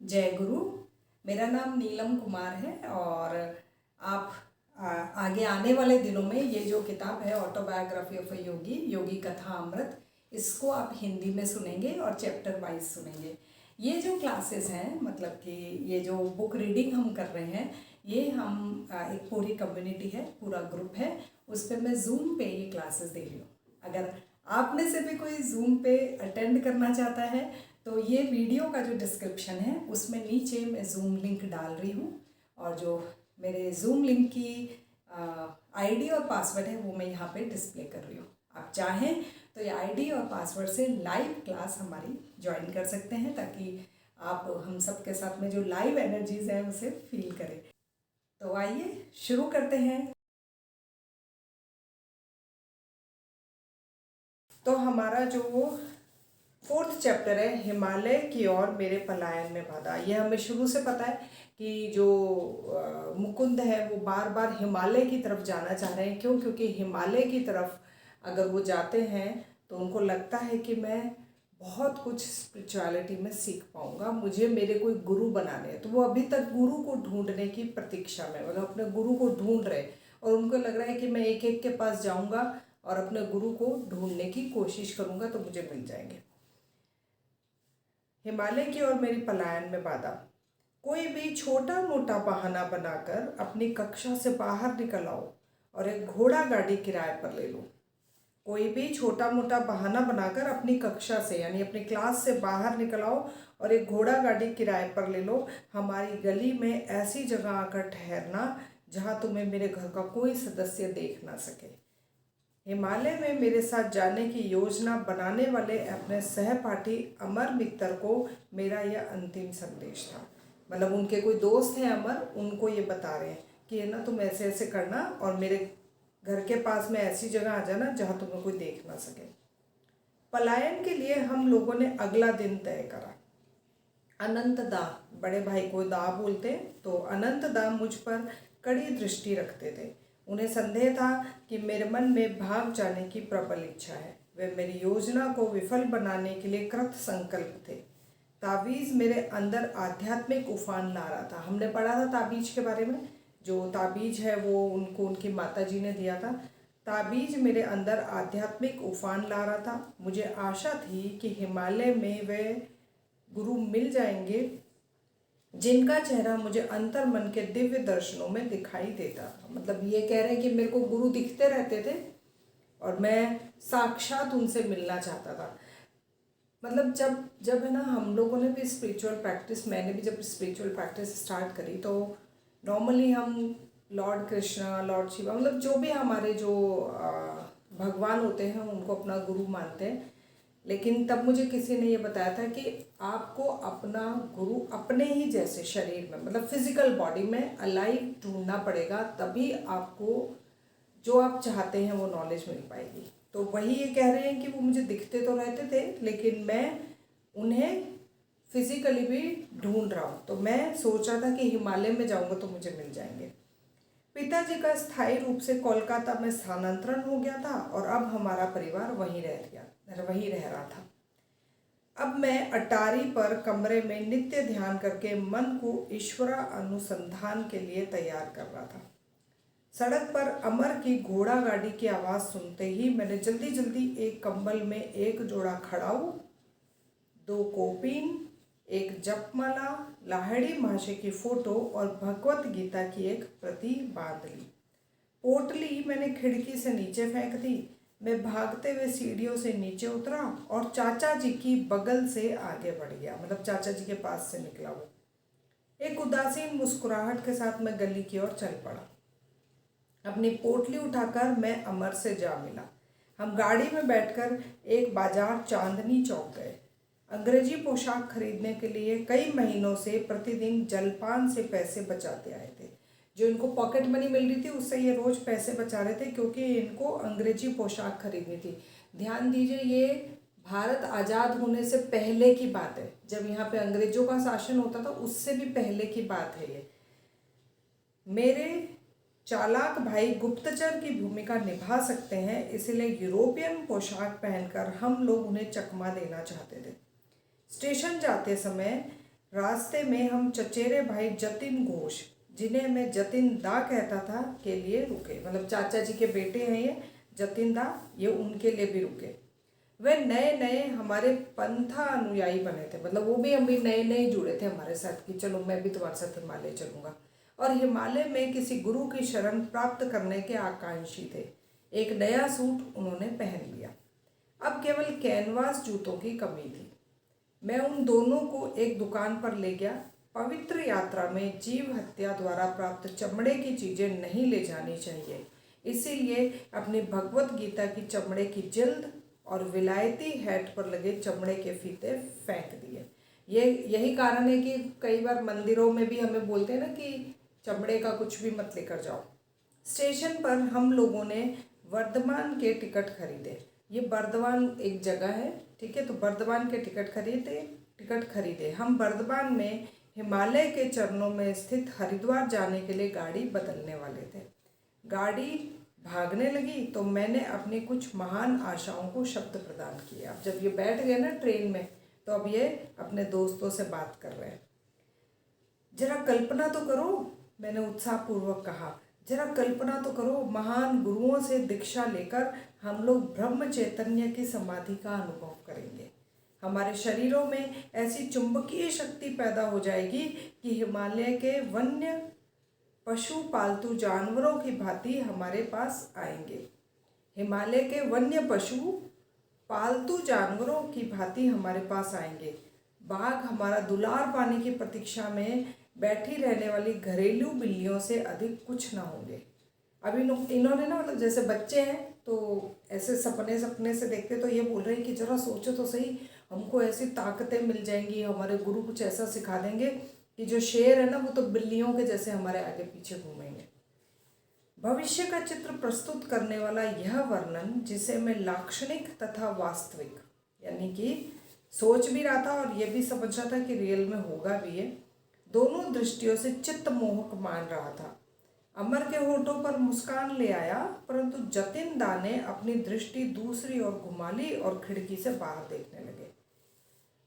जय गुरु। मेरा नाम नीलम कुमार है और आप आगे आने वाले दिनों में ये जो किताब है ऑटोबायोग्राफी ऑफ अ योगी, योगी कथा अमृत, इसको आप हिंदी में सुनेंगे और चैप्टर वाइज सुनेंगे। ये जो क्लासेस हैं, मतलब कि ये जो बुक रीडिंग हम कर रहे हैं, ये हम एक पूरी कम्युनिटी है, पूरा ग्रुप है, उस पर मैं जूम पे ये क्लासेस दे रही हूँ। अगर आप में से भी कोई जूम पे अटेंड करना चाहता है तो ये वीडियो का जो डिस्क्रिप्शन है उसमें नीचे मैं जूम लिंक डाल रही हूँ, और जो मेरे जूम लिंक की आईडी और पासवर्ड है वो मैं यहाँ पे डिस्प्ले कर रही हूँ। आप चाहें तो ये आईडी और पासवर्ड से लाइव क्लास हमारी ज्वाइन कर सकते हैं, ताकि आप हम सब के साथ में जो लाइव एनर्जीज हैं उसे फील करें। तो आइए शुरू करते हैं। तो हमारा जो 4th चैप्टर है, हिमालय की ओर मेरे पलायन में बाधा। ये हमें शुरू से पता है कि जो मुकुंद है वो बार बार हिमालय की तरफ जाना चाह रहे हैं। क्यों? क्योंकि हिमालय की तरफ अगर वो जाते हैं तो उनको लगता है कि मैं बहुत कुछ स्पिरिचुअलिटी में सीख पाऊंगा, मुझे मेरे कोई गुरु बनाने हैं। तो वो अभी तक गुरु को ढूंढने की प्रतीक्षा में, मतलब अपने गुरु को ढूंढ रहे, और उनको लग रहा है कि मैं एक एक के पास जाऊंगा और अपने गुरु को ढूंढने की कोशिश करूंगा तो मुझे मिल जाएंगे। हिमालय की ओर मेरी पलायन में बाधा। कोई भी छोटा मोटा बहाना बनाकर अपनी कक्षा से बाहर निकल आओ और एक घोड़ा गाड़ी किराए पर ले लो। कोई भी छोटा मोटा बहाना बनाकर अपनी कक्षा से, यानी अपनी क्लास से बाहर निकल आओ और एक घोड़ा गाड़ी किराए पर ले लो। हमारी गली में ऐसी जगह आकर ठहरना जहाँ तुम्हें मेरे घर का कोई सदस्य देख ना सके। हिमालय में मेरे साथ जाने की योजना बनाने वाले अपने सहपाठी अमर मित्र को मेरा यह अंतिम संदेश था। मतलब उनके कोई दोस्त हैं अमर, उनको ये बता रहे हैं कि ना तुम ऐसे ऐसे करना और मेरे घर के पास में ऐसी जगह आ जाना जहाँ तुम्हें कोई देख ना सके। पलायन के लिए हम लोगों ने अगला दिन तय करा। अनंत दा, बड़े भाई को दा बोलते, तो अनंत दा मुझ पर कड़ी दृष्टि रखते थे। उन्हें संदेह था कि मेरे मन में भाग जाने की प्रबल इच्छा है। वे मेरी योजना को विफल बनाने के लिए कृत संकल्प थे। ताबीज़ मेरे अंदर आध्यात्मिक उफान ला रहा था। हमने पढ़ा था ताबीज के बारे में। जो ताबीज है वो उनको उनकी माता जी ने दिया था। ताबीज मेरे अंदर आध्यात्मिक उफान ला रहा था। मुझे आशा थी कि हिमालय में वे गुरु मिल जाएंगे जिनका चेहरा मुझे अंतर मन के दिव्य दर्शनों में दिखाई देता था। मतलब ये कह रहे हैं कि मेरे को गुरु दिखते रहते थे और मैं साक्षात उनसे मिलना चाहता था। मतलब जब जब है ना, हम लोगों ने भी स्पिरिचुअल प्रैक्टिस, मैंने भी जब स्पिरिचुअल प्रैक्टिस स्टार्ट करी तो नॉर्मली हम लॉर्ड कृष्णा, लॉर्ड शिवा, मतलब जो भी हमारे जो भगवान होते हैं उनको अपना गुरु मानते हैं। लेकिन तब मुझे किसी ने ये बताया था कि आपको अपना गुरु अपने ही जैसे शरीर में, मतलब फिजिकल बॉडी में अलाइव ढूंढना पड़ेगा, तभी आपको जो आप चाहते हैं वो नॉलेज मिल पाएगी। तो वही ये कह रहे हैं कि वो मुझे दिखते तो रहते थे लेकिन मैं उन्हें फिजिकली भी ढूंढ रहा हूँ। तो मैं सोच रहा था कि हिमालय में जाऊँगा तो मुझे मिल जाएंगे। पिताजी का स्थायी रूप से कोलकाता में स्थानांतरण हो गया था और अब हमारा परिवार वहीं रह रहा था। अब मैं अटारी पर कमरे में नित्य ध्यान करके मन को ईश्वर अनुसंधान के लिए तैयार कर रहा था। सड़क पर अमर की घोड़ा गाड़ी की आवाज़ सुनते ही मैंने जल्दी जल्दी एक कंबल में एक जोड़ा खड़ाऊ, 2 कोपीन, एक जपमाला, लाहिड़ी महाशय की फोटो और भगवत गीता की एक प्रति बांध ली। पोटली मैंने खिड़की से नीचे फेंक दी। मैं भागते हुए सीढ़ियों से नीचे उतरा और चाचा जी की बगल से आगे बढ़ गया। मतलब चाचा जी के पास से निकला वो। एक उदासीन मुस्कुराहट के साथ मैं गली की ओर चल पड़ा। अपनी पोटली उठाकर मैं अमर से जा मिला। हम गाड़ी में बैठकर एक बाजार चांदनी चौक गए। अंग्रेजी पोशाक खरीदने के लिए कई महीनों से प्रतिदिन जलपान से पैसे बचाते आए थे। जो इनको पॉकेट मनी मिल रही थी उससे ये रोज़ पैसे बचा रहे थे, क्योंकि इनको अंग्रेजी पोशाक खरीदनी थी। ध्यान दीजिए, ये भारत आज़ाद होने से पहले की बात है, जब यहाँ पे अंग्रेजों का शासन होता था, उससे भी पहले की बात है ये। मेरे चालाक भाई गुप्तचर की भूमिका निभा सकते हैं, इसलिए यूरोपियन पोशाक पहनकर हम लोग उन्हें चकमा देना चाहते थे। स्टेशन जाते समय रास्ते में हम चचेरे भाई जतिन घोष, जिन्हें मैं जतिन दा कहता था, के लिए रुके। मतलब चाचा जी के बेटे हैं ये जतिन दा, ये उनके लिए भी रुके। वे नए नए हमारे पंथा अनुयायी बने थे, मतलब वो भी हम भी नए नए जुड़े थे हमारे साथ कि चलो मैं भी तुम्हारे साथ हिमालय चलूँगा। और हिमालय में किसी गुरु की शरण प्राप्त करने के आकांक्षी थे। एक नया सूट उन्होंने पहन लिया। अब केवल कैनवास जूतों की कमी थी। मैं उन दोनों को एक दुकान पर ले गया। पवित्र यात्रा में जीव हत्या द्वारा प्राप्त चमड़े की चीज़ें नहीं ले जानी चाहिए, इसीलिए अपनी भगवत गीता की चमड़े की जिल्द और विलायती हैट पर लगे चमड़े के फीते फेंक दिए। यही कारण है कि कई बार मंदिरों में भी हमें बोलते हैं ना कि चमड़े का कुछ भी मत लेकर जाओ। स्टेशन पर हम लोगों ने वर्धमान के टिकट खरीदे। ये बर्दवान एक जगह है, ठीक है, तो बर्दवान के टिकट खरीदे। हम बर्दवान में हिमालय के चरणों में स्थित हरिद्वार जाने के लिए गाड़ी बदलने वाले थे। गाड़ी भागने लगी तो मैंने अपनी कुछ महान आशाओं को शब्द प्रदान किए। अब जब ये बैठ गए ना ट्रेन में, तो अब ये अपने दोस्तों से बात कर रहे हैं। जरा कल्पना तो करो, मैंने उत्साहपूर्वक कहा, जरा कल्पना तो करो, महान गुरुओं से दीक्षा लेकर हम लोग ब्रह्म चैतन्य की समाधि का अनुभव करेंगे। हमारे शरीरों में ऐसी चुंबकीय शक्ति पैदा हो जाएगी कि हिमालय के वन्य पशु पालतू जानवरों की भांति हमारे पास आएंगे। हिमालय के वन्य पशु पालतू जानवरों की भांति हमारे पास आएंगे। बाघ हमारा दुलार पाने की प्रतीक्षा में बैठी रहने वाली घरेलू बिल्लियों से अधिक कुछ ना होंगे। अभी इन्होंने ना, मतलब जैसे बच्चे हैं तो ऐसे सपने से देखते, तो ये बोल रहे हैं कि जरा सोचो तो सही, हमको ऐसी ताकतें मिल जाएंगी, हमारे गुरु कुछ ऐसा सिखा देंगे कि जो शेर है ना वो तो बिल्लियों के जैसे हमारे आगे पीछे घूमेंगे। भविष्य का चित्र प्रस्तुत करने वाला यह वर्णन, जिसे मैं लाक्षणिक तथा वास्तविक, यानी कि सोच भी रहा था और ये भी समझ रहा था कि रियल में होगा भी ये, दोनों दृष्टियों से चित्त मोहक मान रहा था। अमर के होठों पर मुस्कान ले आया, परंतु जतिन दा ने अपनी दृष्टि दूसरी ओर घुमा ली और खिड़की से बाहर देखने लगे।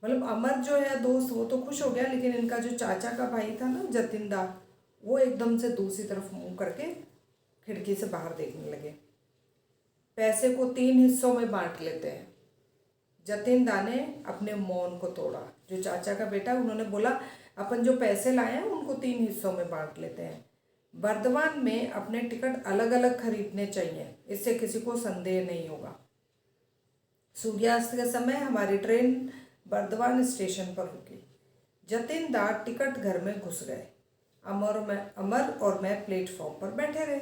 मतलब अमर जो है दोस्त, वो तो खुश हो गया, लेकिन इनका जो चाचा का भाई था ना जतिन दा, वो एकदम से दूसरी तरफ मुंह करके खिड़की से बाहर देखने लगे। पैसे को 3 हिस्सों में बांट लेते हैं। जतिन दा ने अपने मौन को तोड़ा। जो चाचा का बेटा, उन्होंने बोला अपन जो पैसे लाए हैं उनको 3 हिस्सों में बांट लेते हैं। बर्दवान में अपने टिकट अलग अलग खरीदने चाहिए, इससे किसी को संदेह नहीं होगा। सूर्यास्त के समय हमारी ट्रेन बर्दवान स्टेशन पर रुकी। जतिन दा टिकट घर में घुस गए। अमर और मैं प्लेटफॉर्म पर बैठे रहे।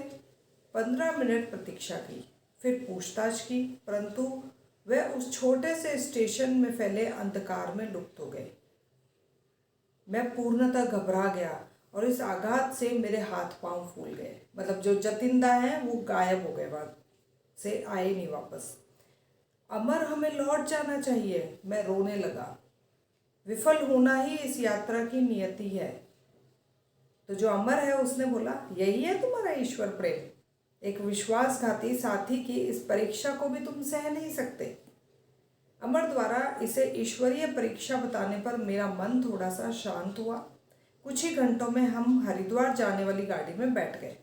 15 मिनट प्रतीक्षा की, फिर पूछताछ की, परंतु वह उस छोटे से स्टेशन में फैले अंधकार में लुप्त हो गए। मैं पूर्णतः घबरा गया और इस आघात से मेरे हाथ पांव फूल गए। मतलब जो जतिंदा हैं वो गायब हो गए, वहाँ से आए नहीं वापस। अमर, हमें लौट जाना चाहिए, मैं रोने लगा। विफल होना ही इस यात्रा की नियति है। तो जो अमर है उसने बोला, यही है तुम्हारा ईश्वर प्रेम? एक विश्वासघाती साथी की इस परीक्षा को भी तुम सह नहीं सकते। अमर द्वारा इसे ईश्वरीय परीक्षा बताने पर मेरा मन थोड़ा सा शांत हुआ। कुछ ही घंटों में हम हरिद्वार जाने वाली गाड़ी में बैठ गए।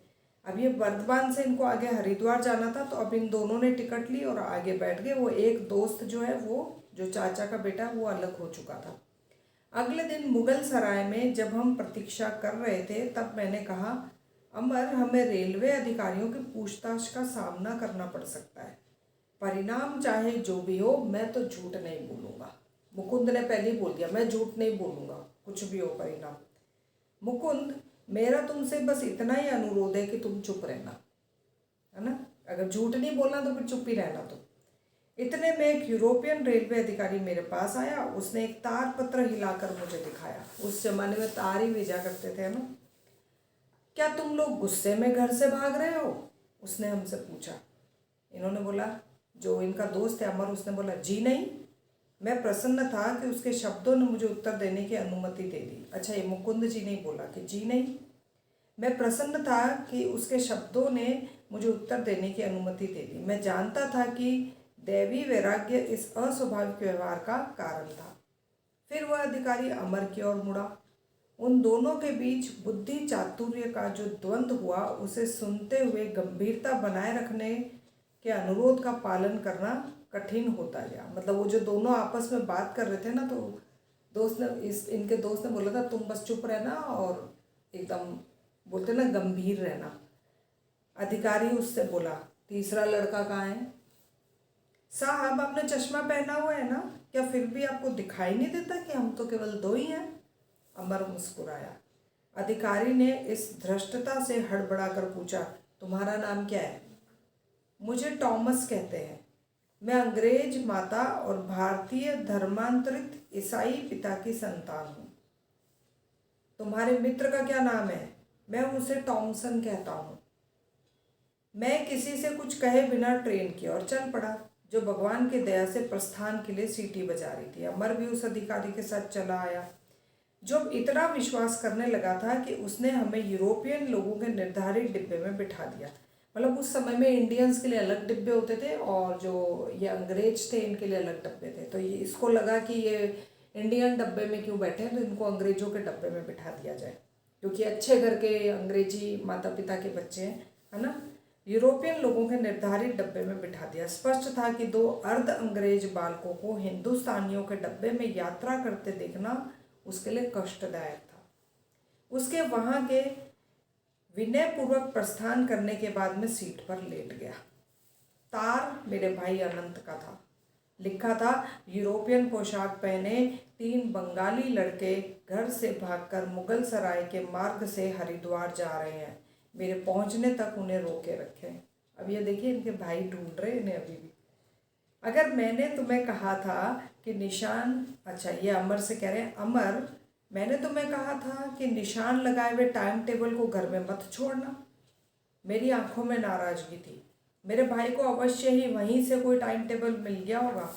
अब ये बर्दवान से इनको आगे हरिद्वार जाना था, तो अब इन दोनों ने टिकट ली और आगे बैठ गए। वो एक दोस्त जो है, वो जो चाचा का बेटा, वो अलग हो चुका था। अगले दिन मुगल सराय में जब हम प्रतीक्षा कर रहे थे, तब मैंने कहा, अमर, हमें रेलवे अधिकारियों की पूछताछ का सामना करना पड़ सकता है। परिणाम चाहे जो भी हो, मैं तो झूठ नहीं बोलूँगा। मुकुंद ने पहले ही बोल दिया, मैं झूठ नहीं बोलूँगा, कुछ भी हो परिणाम। मुकुंद, मेरा तुमसे बस इतना ही अनुरोध है कि तुम चुप रहना, है ना? अगर झूठ नहीं बोलना तो फिर चुप ही रहना। तो इतने में एक यूरोपियन रेलवे अधिकारी मेरे पास आया। उसने एक तार पत्र हिलाकर मुझे दिखाया। उस जमाने में तार ही भेजा करते थे ना। क्या तुम लोग गुस्से में घर से भाग रहे हो? उसने हमसे पूछा। इन्होंने बोला, जो इनका दोस्त है अमर, उसने बोला, जी नहीं। मैं प्रसन्न था कि उसके शब्दों ने मुझे उत्तर देने की अनुमति दे दी। अच्छा, ये मुकुंद जी नहीं बोला कि जी नहीं। मैं प्रसन्न था कि उसके शब्दों ने मुझे उत्तर देने की अनुमति दे दी। मैं जानता था कि दैवी वैराग्य इस अस्वाभाविक व्यवहार का कारण था। फिर वह अधिकारी अमर की ओर मुड़ा। उन दोनों के बीच बुद्धि चातुर्य का जो द्वंद्व हुआ उसे सुनते हुए गंभीरता बनाए रखने के अनुरोध का पालन करना कठिन होता गया। मतलब वो जो दोनों आपस में बात कर रहे थे ना, तो दोस्त ने इनके दोस्त ने बोला था तुम बस चुप रहना और एकदम बोलते ना गंभीर रहना। अधिकारी उससे बोला, तीसरा लड़का कहाँ है? साहब आपने चश्मा पहना हुआ है ना, क्या फिर भी आपको दिखाई नहीं देता कि हम तो केवल दो ही हैं? अमर मुस्कुराया। अधिकारी ने इस धृष्टता से हड़बड़ाकर पूछा, तुम्हारा नाम क्या है? मुझे टॉमस कहते हैं। मैं अंग्रेज माता और भारतीय धर्मांतरित ईसाई पिता की संतान हूँ। तुम्हारे मित्र का क्या नाम है? मैं उसे टॉमसन कहता हूँ। मैं किसी से कुछ कहे बिना ट्रेन की ओर चल पड़ा, जो भगवान की दया से प्रस्थान के लिए सीटी बजा रही थी। अमर भी उस अधिकारी के साथ चला आया, जो इतना विश्वास करने लगा था कि उसने हमें यूरोपियन लोगों के निर्धारित डिब्बे में बिठा दिया। मतलब उस समय में इंडियंस के लिए अलग डिब्बे होते थे और जो ये अंग्रेज थे इनके लिए अलग डब्बे थे। तो ये इसको लगा कि ये इंडियन डब्बे में क्यों बैठे हैं, तो इनको अंग्रेजों के डब्बे में बिठा दिया जाए, क्योंकि अच्छे घर के अंग्रेजी माता पिता के बच्चे हैं, है ना। यूरोपियन लोगों के निर्धारित डब्बे में बिठा दिया। स्पष्ट था कि दो अर्ध अंग्रेज बालकों को हिंदुस्तानियों के डब्बे में यात्रा करते देखना उसके लिए कष्टदायक था। उसके वहाँ के विनयपूर्वक प्रस्थान करने के बाद में सीट पर लेट गया। तार मेरे भाई अनंत का था। लिखा था, यूरोपियन पोशाक पहने 3 बंगाली लड़के घर से भागकर मुगल सराय के मार्ग से हरिद्वार जा रहे हैं। मेरे पहुंचने तक उन्हें रोके रखे। अब ये देखिए, इनके भाई ढूंढ रहे इन्हें अभी भी। अगर मैंने तुम्हें कहा था कि निशान, अच्छा ये अमर से कह रहे हैं, अमर मैंने तुम्हें कहा था कि निशान लगाए हुए टाइम टेबल को घर में मत छोड़ना। मेरी आंखों में नाराजगी थी। मेरे भाई को अवश्य ही वहीं से कोई टाइम टेबल मिल गया होगा।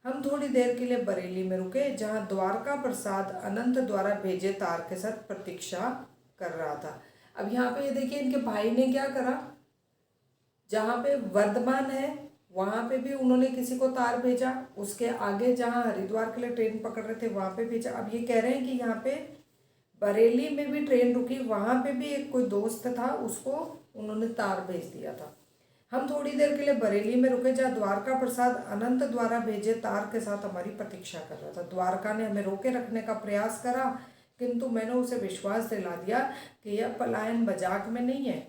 हम थोड़ी देर के लिए बरेली में रुके, जहां द्वारका प्रसाद अनंत द्वारा भेजे तार के साथ प्रतीक्षा कर रहा था। अब यहाँ पे ये देखिए, इनके भाई ने क्या करा, जहाँ पे वर्धमान है वहाँ पे भी उन्होंने किसी को तार भेजा, उसके आगे जहाँ हरिद्वार के लिए ट्रेन पकड़ रहे थे वहाँ पे भेजा। अब ये कह रहे हैं कि यहाँ पे बरेली में भी ट्रेन रुकी, वहाँ पे भी एक कोई दोस्त था, उसको उन्होंने तार भेज दिया था। हम थोड़ी देर के लिए बरेली में रुके, जहाँ द्वारका प्रसाद अनंत द्वारा भेजे तार के साथ हमारी प्रतीक्षा कर रहा था। द्वारका ने हमें रोके रखने का प्रयास करा, किंतु मैंने उसे विश्वास दिला दिया कि यह पलायन मजाक में नहीं है।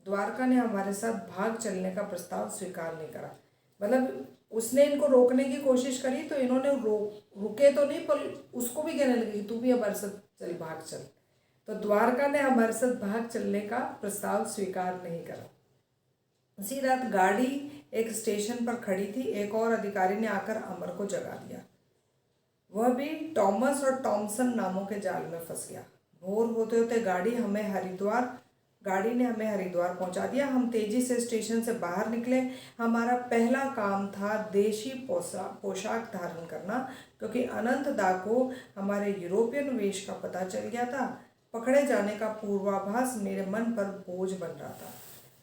द्वारका ने हमारे साथ भाग चलने का प्रस्ताव स्वीकार नहीं करा। मतलब उसने इनको रोकने की कोशिश करी, तो इन्होंने रुके तो नहीं, पर उसको भी कहने लगे कि तू भी हमारे साथ चल, भाग चल। तो द्वारका ने हमारे साथ भाग चलने का प्रस्ताव स्वीकार नहीं करा। उसी रात गाड़ी एक स्टेशन पर खड़ी थी। एक और अधिकारी ने आकर अमर को जगा दिया। वह भी टॉमस और टॉमसन नामों के जाल में फंस गया। भोर होते होते गाड़ी ने हमें हरिद्वार पहुंचा दिया। हम तेजी से स्टेशन से बाहर निकले। हमारा पहला काम था देशी पोशाक धारण करना, क्योंकि अनंत दा को हमारे यूरोपियन वेश का पता चल गया था। पकड़े जाने का पूर्वाभास मेरे मन पर बोझ बन रहा था।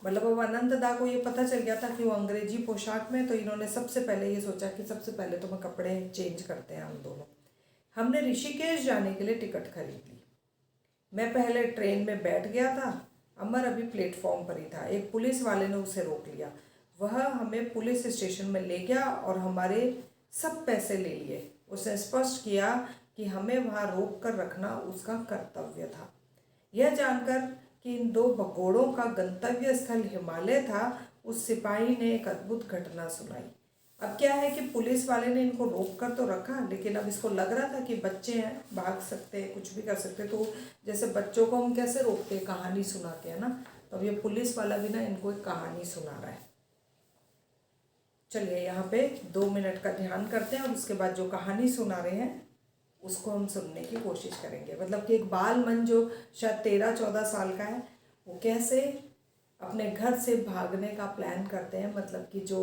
मतलब अब अनंत दा को ये पता चल गया था कि वो अंग्रेजी पोशाक में, तो इन्होंने सबसे पहले ये सोचा कि सबसे पहले तो मैं कपड़े चेंज करते हैं हम दोनों। हमने ऋषिकेश जाने के लिए टिकट खरीद ली। मैं पहले ट्रेन में बैठ गया था, अमर अभी प्लेटफॉर्म पर ही था। एक पुलिस वाले ने उसे रोक लिया। वह हमें पुलिस स्टेशन में ले गया और हमारे सब पैसे ले लिए। उसने स्पष्ट किया कि हमें वहाँ रोक कर रखना उसका कर्तव्य था। यह जानकर कि इन 2 भगोड़ों का गंतव्य स्थल हिमालय था, उस सिपाही ने एक अद्भुत घटना सुनाई। अब क्या है कि पुलिस वाले ने इनको रोक कर तो रखा, लेकिन अब इसको लग रहा था कि बच्चे हैं, भाग सकते हैं, कुछ भी कर सकते हैं। तो जैसे बच्चों को हम कैसे रोकते हैं, कहानी सुना के, है ना। तो अब ये पुलिस वाला भी ना इनको एक कहानी सुना रहा है। चलिए यहाँ पे 2 मिनट का ध्यान करते हैं और उसके बाद जो कहानी सुना रहे हैं उसको हम सुनने की कोशिश करेंगे। मतलब कि एक बाल मन जो शायद 13-14 साल का है, वो कैसे अपने घर से भागने का प्लान करते हैं। मतलब कि जो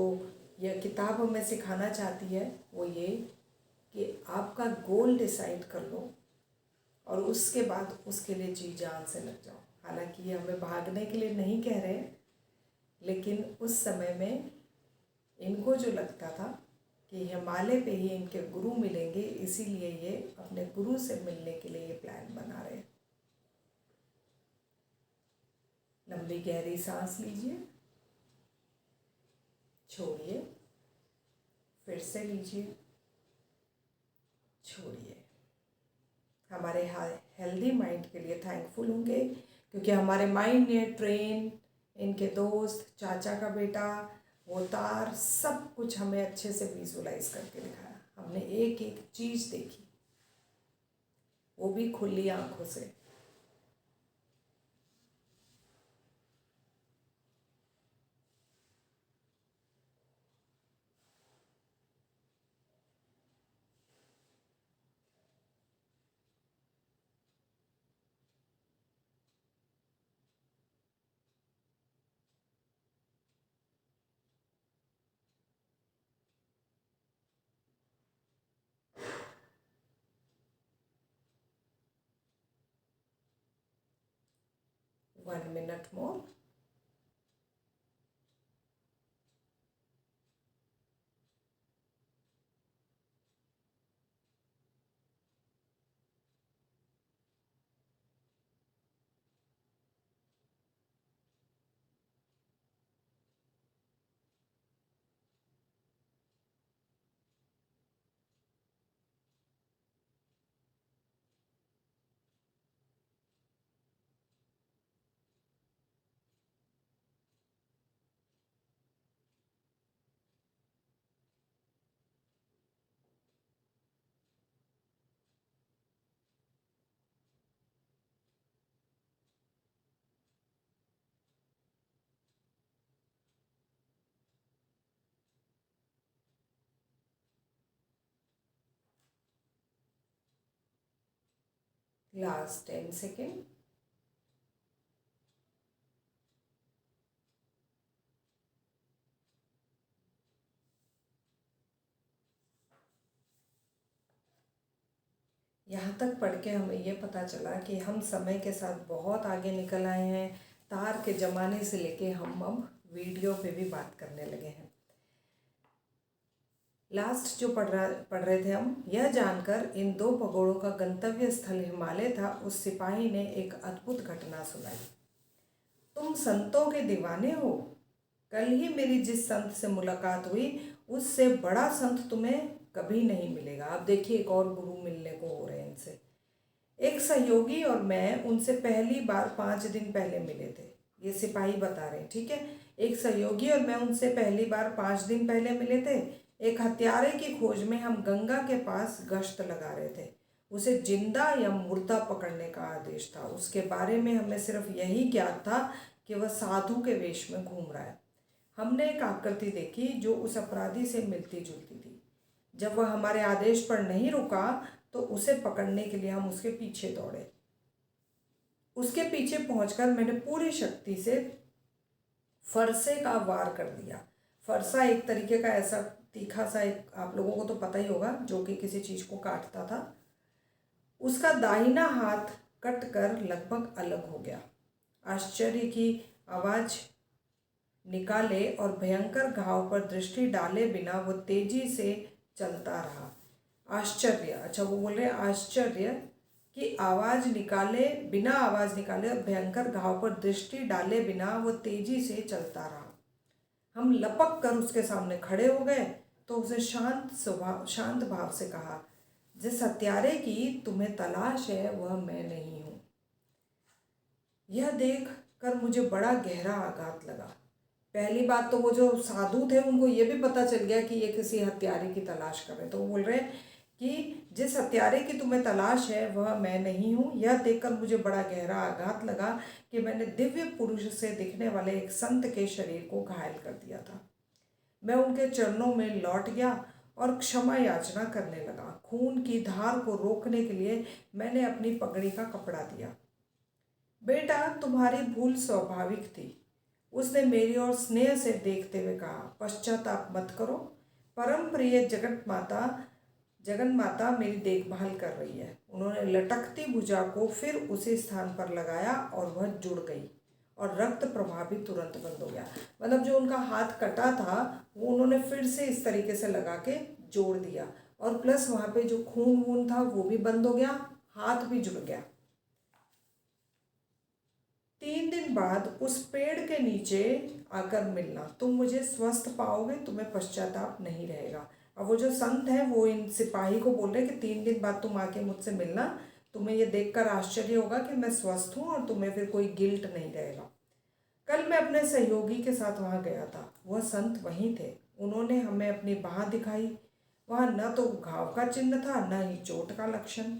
यह किताब हमें सिखाना चाहती है वो ये कि आपका गोल डिसाइड कर लो और उसके बाद उसके लिए जी जान से लग जाओ। हालांकि ये हमें भागने के लिए नहीं कह रहे, लेकिन उस समय में इनको जो लगता था कि हिमालय पे ही इनके गुरु मिलेंगे, इसीलिए ये अपने गुरु से मिलने के लिए ये प्लान बना रहे हैं। लंबी गहरी सांस लीजिए, छोड़िए, फिर से लीजिए, छोड़िए। हमारे हेल्दी माइंड के लिए थैंकफुल होंगे क्योंकि हमारे माइंड ने ट्रेन, इनके दोस्त, चाचा का बेटा, वो तार, सब कुछ हमें अच्छे से विजुलाइज करके दिखाया। हमने एक एक चीज़ देखी, वो भी खुली आंखों से। One minute more. Last 10 seconds. यहाँ तक पढ़ के हमें ये पता चला कि हम समय के साथ बहुत आगे निकल आए हैं। तार के ज़माने से लेके हम अब वीडियो पे भी बात करने लगे हैं। लास्ट जो पढ़ रहे थे हम, यह जानकर इन दो भगोड़ों का गंतव्य स्थल हिमालय था, उस सिपाही ने एक अद्भुत घटना सुनाई। तुम संतों के दीवाने हो। कल ही मेरी जिस संत से मुलाकात हुई, उससे बड़ा संत तुम्हें कभी नहीं मिलेगा। अब देखिए, एक और गुरु मिलने को हो रहे हैं इनसे। एक सहयोगी और मैं उनसे पहली बार 5 दिन पहले मिले थे। ये सिपाही बता रहे हैं, ठीक है। एक सहयोगी और मैं उनसे पहली बार 5 दिन पहले मिले थे। एक हत्यारे की खोज में हम गंगा के पास गश्त लगा रहे थे। उसे जिंदा या मुर्दा पकड़ने का आदेश था। उसके बारे में हमें सिर्फ यही ज्ञात था कि वह साधु के वेश में घूम रहा है। हमने एक आकृति देखी जो उस अपराधी से मिलती जुलती थी। जब वह हमारे आदेश पर नहीं रुका तो उसे पकड़ने के लिए हम उसके पीछे दौड़े। उसके पीछे पहुंचकर मैंने पूरी शक्ति से फरसे का वार कर दिया। फरसा एक तरीके का ऐसा तीखा सा, एक आप लोगों को तो पता ही होगा, जो कि किसी चीज़ को काटता था। उसका दाहिना हाथ कट कर लगभग अलग हो गया। आश्चर्य की आवाज़ निकाले और भयंकर घाव पर दृष्टि डाले बिना वो तेजी से चलता रहा। आश्चर्य, अच्छा वो बोल रहे आश्चर्य की आवाज़ निकाले, बिना आवाज़ निकाले और भयंकर घाव पर दृष्टि डाले बिना वो तेजी से चलता रहा। हम लपक कर उसके सामने खड़े हो गए तो उसने शांत भाव से कहा, जिस हत्यारे की तुम्हें तलाश है वह मैं नहीं हूँ। यह देख कर मुझे बड़ा गहरा आघात लगा। पहली बात तो वो जो साधु थे उनको ये भी पता चल गया कि ये किसी हत्यारे की तलाश कर रहे, तो वो बोल रहे हैं कि जिस हत्यारे की तुम्हें तलाश है वह मैं नहीं हूँ। यह देखकर मुझे बड़ा गहरा आघात लगा कि मैंने दिव्य पुरुष से दिखने वाले एक संत के शरीर को घायल कर दिया था। मैं उनके चरणों में लौट गया और क्षमा याचना करने लगा। खून की धार को रोकने के लिए मैंने अपनी पगड़ी का कपड़ा दिया। बेटा, तुम्हारी भूल स्वाभाविक थी, उसने मेरी ओर स्नेह से देखते हुए कहा। पश्चाताप मत करो, परम प्रिय जगन माता मेरी देखभाल कर रही है। उन्होंने लटकती भुजा को फिर उसी स्थान पर लगाया और वह जुड़ गई और रक्त प्रवाह भी तुरंत बंद हो गया। मतलब जो उनका हाथ कटा था वो उन्होंने फिर से इस तरीके से लगा के जोड़ दिया और प्लस वहाँ पे जो खून वून था वो भी बंद हो गया, हाथ भी जुड़ गया। 3 दिन बाद उस पेड़ के नीचे आकर मिलना, तुम मुझे स्वस्थ पाओगे, तुम्हें पश्चाताप नहीं रहेगा। अब वो जो संत है वो इन सिपाही को बोल रहे कि 3 दिन बाद तुम आके मुझसे मिलना, तुम्हें ये देखकर आश्चर्य होगा कि मैं स्वस्थ हूँ और तुम्हें फिर कोई गिल्ट नहीं रहेगा। कल मैं अपने सहयोगी के साथ वहाँ गया था, वह संत वहीं थे। उन्होंने हमें अपनी बाह दिखाई। वहाँ न तो घाव का चिन्ह था न ही चोट का लक्षण।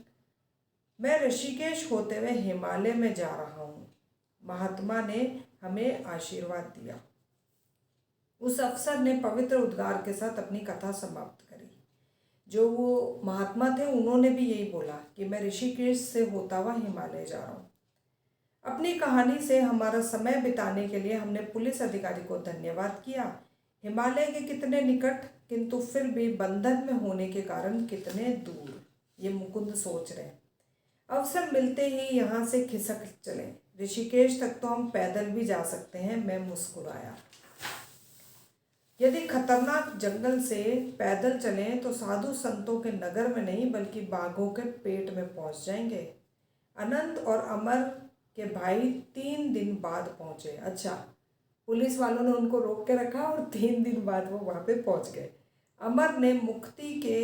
मैं ऋषिकेश होते हुए हिमालय में जा रहा हूँ। महात्मा ने हमें आशीर्वाद दिया। उस अफसर ने पवित्र उद्गार के साथ अपनी कथा समाप्त करी। जो वो महात्मा थे उन्होंने भी यही बोला कि मैं ऋषिकेश से होता हुआ हिमालय जा रहा हूँ। अपनी कहानी से हमारा समय बिताने के लिए हमने पुलिस अधिकारी को धन्यवाद किया। हिमालय के कितने निकट, किंतु फिर भी बंधन में होने के कारण कितने दूर, ये मुकुंद सोच रहे हैं। अवसर मिलते ही यहाँ से खिसक चले, ऋषिकेश तक तो हम पैदल भी जा सकते हैं। मैं मुस्कुराया। यदि खतरनाक जंगल से पैदल चलें तो साधु संतों के नगर में नहीं बल्कि बाघों के पेट में पहुंच जाएंगे। अनंत और अमर के भाई 3 दिन बाद पहुंचे। अच्छा, पुलिस वालों ने उनको रोक के रखा और 3 दिन बाद वो वहाँ पे पहुंच गए। अमर ने मुक्ति के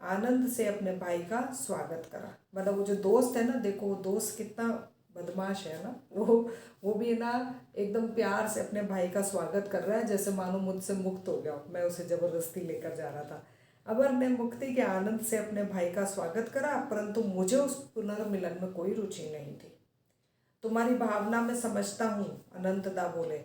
आनंद से अपने भाई का स्वागत करा। मतलब वो जो दोस्त है ना, देखो वो दोस्त कितना बदमाश है ना, वो भी ना एकदम प्यार से अपने भाई का स्वागत कर रहा है, जैसे मानो मुझसे मुक्त हो गया, मैं उसे ज़बरदस्ती लेकर जा रहा था। अमर ने मुक्ति के आनंद से अपने भाई का स्वागत करा, परंतु मुझे उस पुनर्मिलन में कोई रुचि नहीं थी। तुम्हारी भावना मैं समझता हूँ, अनंतदा बोले।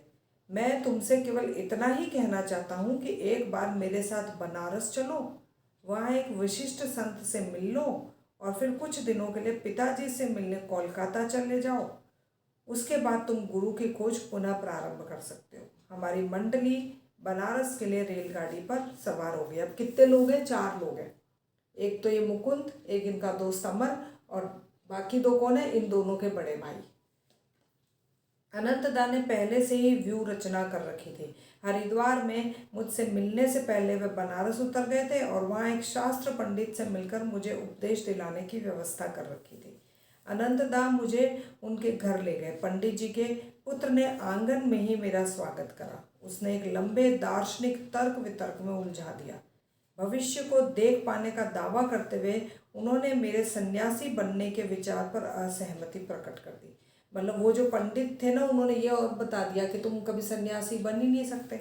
मैं तुमसे केवल इतना ही कहना चाहता हूँ कि एक बार मेरे साथ बनारस चलो, वहाँ एक विशिष्ट संत से मिल लो और फिर कुछ दिनों के लिए पिताजी से मिलने कोलकाता चले जाओ। उसके बाद तुम गुरु की खोज पुनः प्रारंभ कर सकते हो। हमारी मंडली बनारस के लिए रेलगाड़ी पर सवार हो गई। अब कितने लोग हैं? 4 लोग हैं। एक तो ये मुकुंद, एक इनका दोस्त अमर, और बाकी 2 कौन है? इन दोनों के बड़े भाई। अनंतदा ने पहले से ही व्यू रचना कर रखी थी। हरिद्वार में मुझसे मिलने से पहले वे बनारस उतर गए थे और वहाँ एक शास्त्र पंडित से मिलकर मुझे उपदेश दिलाने की व्यवस्था कर रखी थी। अनंतदा मुझे उनके घर ले गए। पंडित जी के पुत्र ने आंगन में ही मेरा स्वागत करा। उसने एक लंबे दार्शनिक तर्क वितर्क में उलझा दिया। भविष्य को देख पाने का दावा करते हुए उन्होंने मेरे सन्यासी बनने के विचार पर असहमति प्रकट कर दी। मतलब वो जो पंडित थे ना, उन्होंने ये और बता दिया कि तुम कभी सन्यासी बन ही नहीं सकते।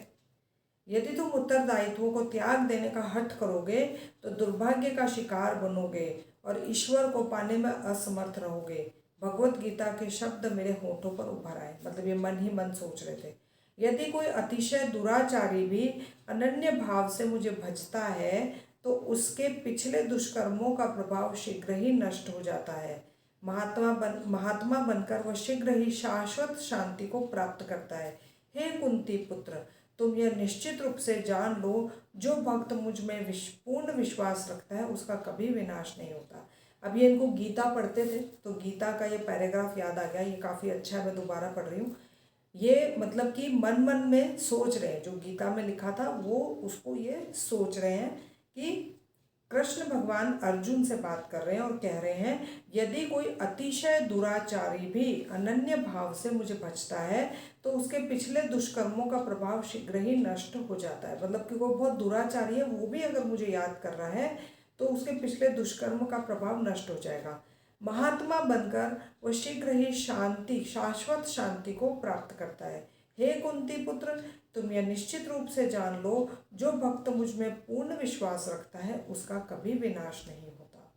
यदि तुम उत्तरदायित्वों को त्याग देने का हठ करोगे तो दुर्भाग्य का शिकार बनोगे और ईश्वर को पाने में असमर्थ रहोगे। भगवत गीता के शब्द मेरे होठों पर उभर आए। मतलब ये मन ही मन सोच रहे थे। यदि कोई अतिशय दुराचारी भी अनन्य भाव से मुझे भजता है तो उसके पिछले दुष्कर्मों का प्रभाव शीघ्र ही नष्ट हो जाता है। महात्मा बनकर वह शीघ्र ही शाश्वत शांति को प्राप्त करता है। हे कुंती पुत्र, तुम यह निश्चित रूप से जान लो, जो भक्त मुझ में पूर्ण विश्वास रखता है उसका कभी विनाश नहीं होता। अब ये इनको गीता पढ़ते थे तो गीता का ये पैराग्राफ याद आ गया। ये काफ़ी अच्छा है, मैं दोबारा पढ़ रही हूँ। ये मतलब कि मन मन में सोच रहे हैं, जो गीता में लिखा था वो उसको ये सोच रहे हैं कि कृष्ण भगवान अर्जुन से बात कर रहे हैं और कह रहे हैं, यदि कोई अतिशय दुराचारी भी अनन्य भाव से मुझे भजता है तो उसके पिछले दुष्कर्मों का प्रभाव शीघ्र ही नष्ट हो जाता है। मतलब कि वो बहुत दुराचारी है, वो भी अगर मुझे याद कर रहा है तो उसके पिछले दुष्कर्म का प्रभाव नष्ट हो जाएगा। महात्मा बनकर वो शीघ्र ही शांति, शाश्वत शांति को प्राप्त करता है। हे कुंती पुत्र, तुम यह निश्चित रूप से जान लो, जो भक्त मुझ में पूर्ण विश्वास रखता है उसका कभी विनाश नहीं होता।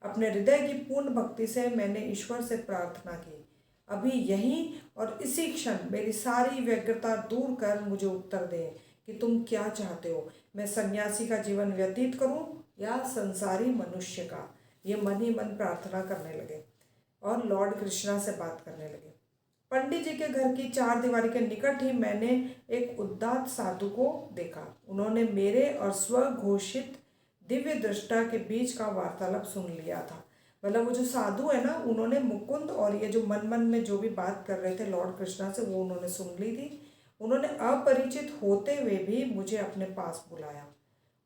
अपने हृदय की पूर्ण भक्ति से मैंने ईश्वर से प्रार्थना की, अभी यहीं और इसी क्षण मेरी सारी व्यग्रता दूर कर मुझे उत्तर दे कि तुम क्या चाहते हो। मैं सन्यासी का जीवन व्यतीत करूं या संसारी मनुष्य का। ये मन ही मन प्रार्थना करने लगे और लॉर्ड कृष्णा से बात करने लगे। पंडित जी के घर की 4 दीवारी के निकट ही मैंने एक उदात्त साधु को देखा। उन्होंने मेरे और स्वघोषित दिव्य दृष्टा के बीच का वार्तालाप सुन लिया था। मतलब वो जो साधु है ना, उन्होंने मुकुंद और ये जो मन मन में जो भी बात कर रहे थे लॉर्ड कृष्णा से, वो उन्होंने सुन ली थी। उन्होंने अपरिचित होते हुए भी मुझे अपने पास बुलाया।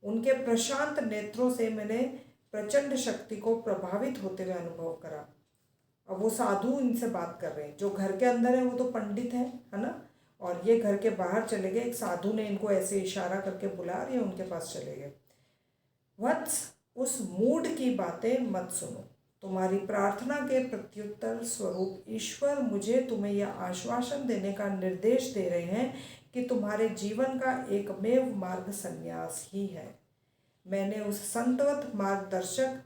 उनके प्रशांत नेत्रों से मैंने प्रचंड शक्ति को प्रभावित होते हुए अनुभव करा। अब वो साधु इनसे बात कर रहे हैं, जो घर के अंदर है वो तो पंडित है ना, और ये घर के बाहर चले गए। एक साधु ने इनको ऐसे इशारा करके बुला और ये उनके पास चले गए। वत्स, उस मूड की बातें मत सुनो। तुम्हारी प्रार्थना के प्रत्युत्तर स्वरूप ईश्वर मुझे तुम्हें यह आश्वासन देने का निर्देश दे रहे हैं कि तुम्हारे जीवन का एकमेव मार्ग संन्यास ही है। मैंने उस संतवत मार्गदर्शक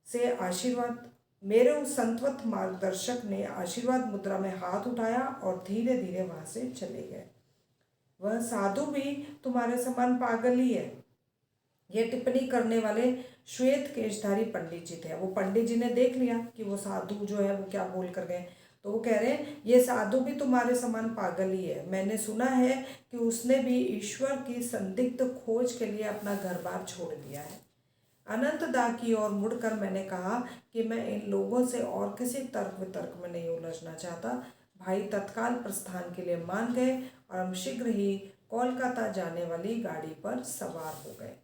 से आशीर्वाद मेरे उस संतवत मार्गदर्शक ने आशीर्वाद मुद्रा में हाथ उठाया और धीरे धीरे वहाँ से चले गए। वह साधु भी तुम्हारे समान पागल ही है। यह टिप्पणी करने वाले श्वेत केशधारी पंडित जी थे। वो पंडित जी ने देख लिया कि वो साधु जो है वो क्या बोल कर गए, तो वो कह रहे हैं ये साधु भी तुम्हारे समान पागल ही है। मैंने सुना है कि उसने भी ईश्वर की संदिग्ध खोज के लिए अपना घर बार छोड़ दिया है। अनंतदा की ओर मुड़कर मैंने कहा कि मैं इन लोगों से और किसी तर्क वितर्क में नहीं उलझना चाहता। भाई तत्काल प्रस्थान के लिए मान गए और हम शीघ्र ही कोलकाता जाने वाली गाड़ी पर सवार हो गए।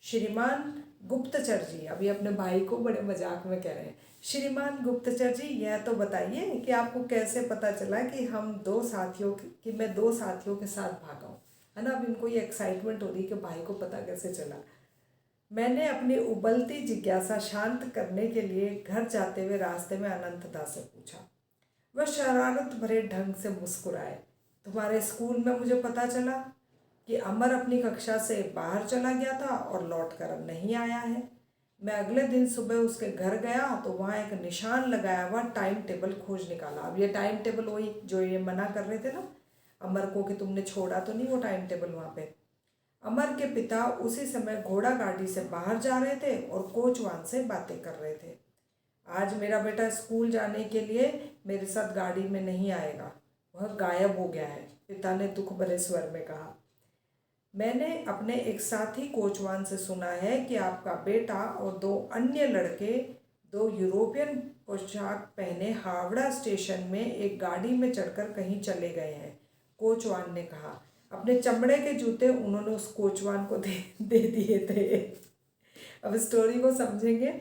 श्रीमान गुप्तचर जी, अभी अपने भाई को बड़े मजाक में कह रहे हैं, श्रीमान गुप्तचर जी यह तो बताइए कि आपको कैसे पता चला कि मैं दो साथियों के साथ भागा हूँ, है ना। अब इनको ये एक्साइटमेंट हो रही कि भाई को पता कैसे चला। मैंने अपनी उबलती जिज्ञासा शांत करने के लिए घर जाते हुए रास्ते में अनंतदा से पूछा। वह शरारत भरे ढंग से मुस्कुराए। तुम्हारे स्कूल में मुझे पता चला कि अमर अपनी कक्षा से बाहर चला गया था और लौटकर अब नहीं आया है। मैं अगले दिन सुबह उसके घर गया तो वहाँ एक निशान लगाया हुआ टाइम टेबल खोज निकाला। अब ये टाइम टेबल वही जो ये मना कर रहे थे ना अमर को कि तुमने छोड़ा तो नहीं वो टाइम टेबल वहाँ पे। अमर के पिता उसी समय घोड़ा गाड़ी से बाहर जा रहे थे और कोचवान से बातें कर रहे थे। आज मेरा बेटा स्कूल जाने के लिए मेरे साथ गाड़ी में नहीं आएगा, वह गायब हो गया है, पिता ने दुख भरे स्वर में कहा। मैंने अपने एक साथी कोचवान से सुना है कि आपका बेटा और दो अन्य लड़के दो यूरोपियन पोशाक पहने हावड़ा स्टेशन में एक गाड़ी में चढ़कर कहीं चले गए हैं, कोचवान ने कहा। अपने चमड़े के जूते उन्होंने उस कोचवान को दे दिए थे। अब स्टोरी को समझेंगे।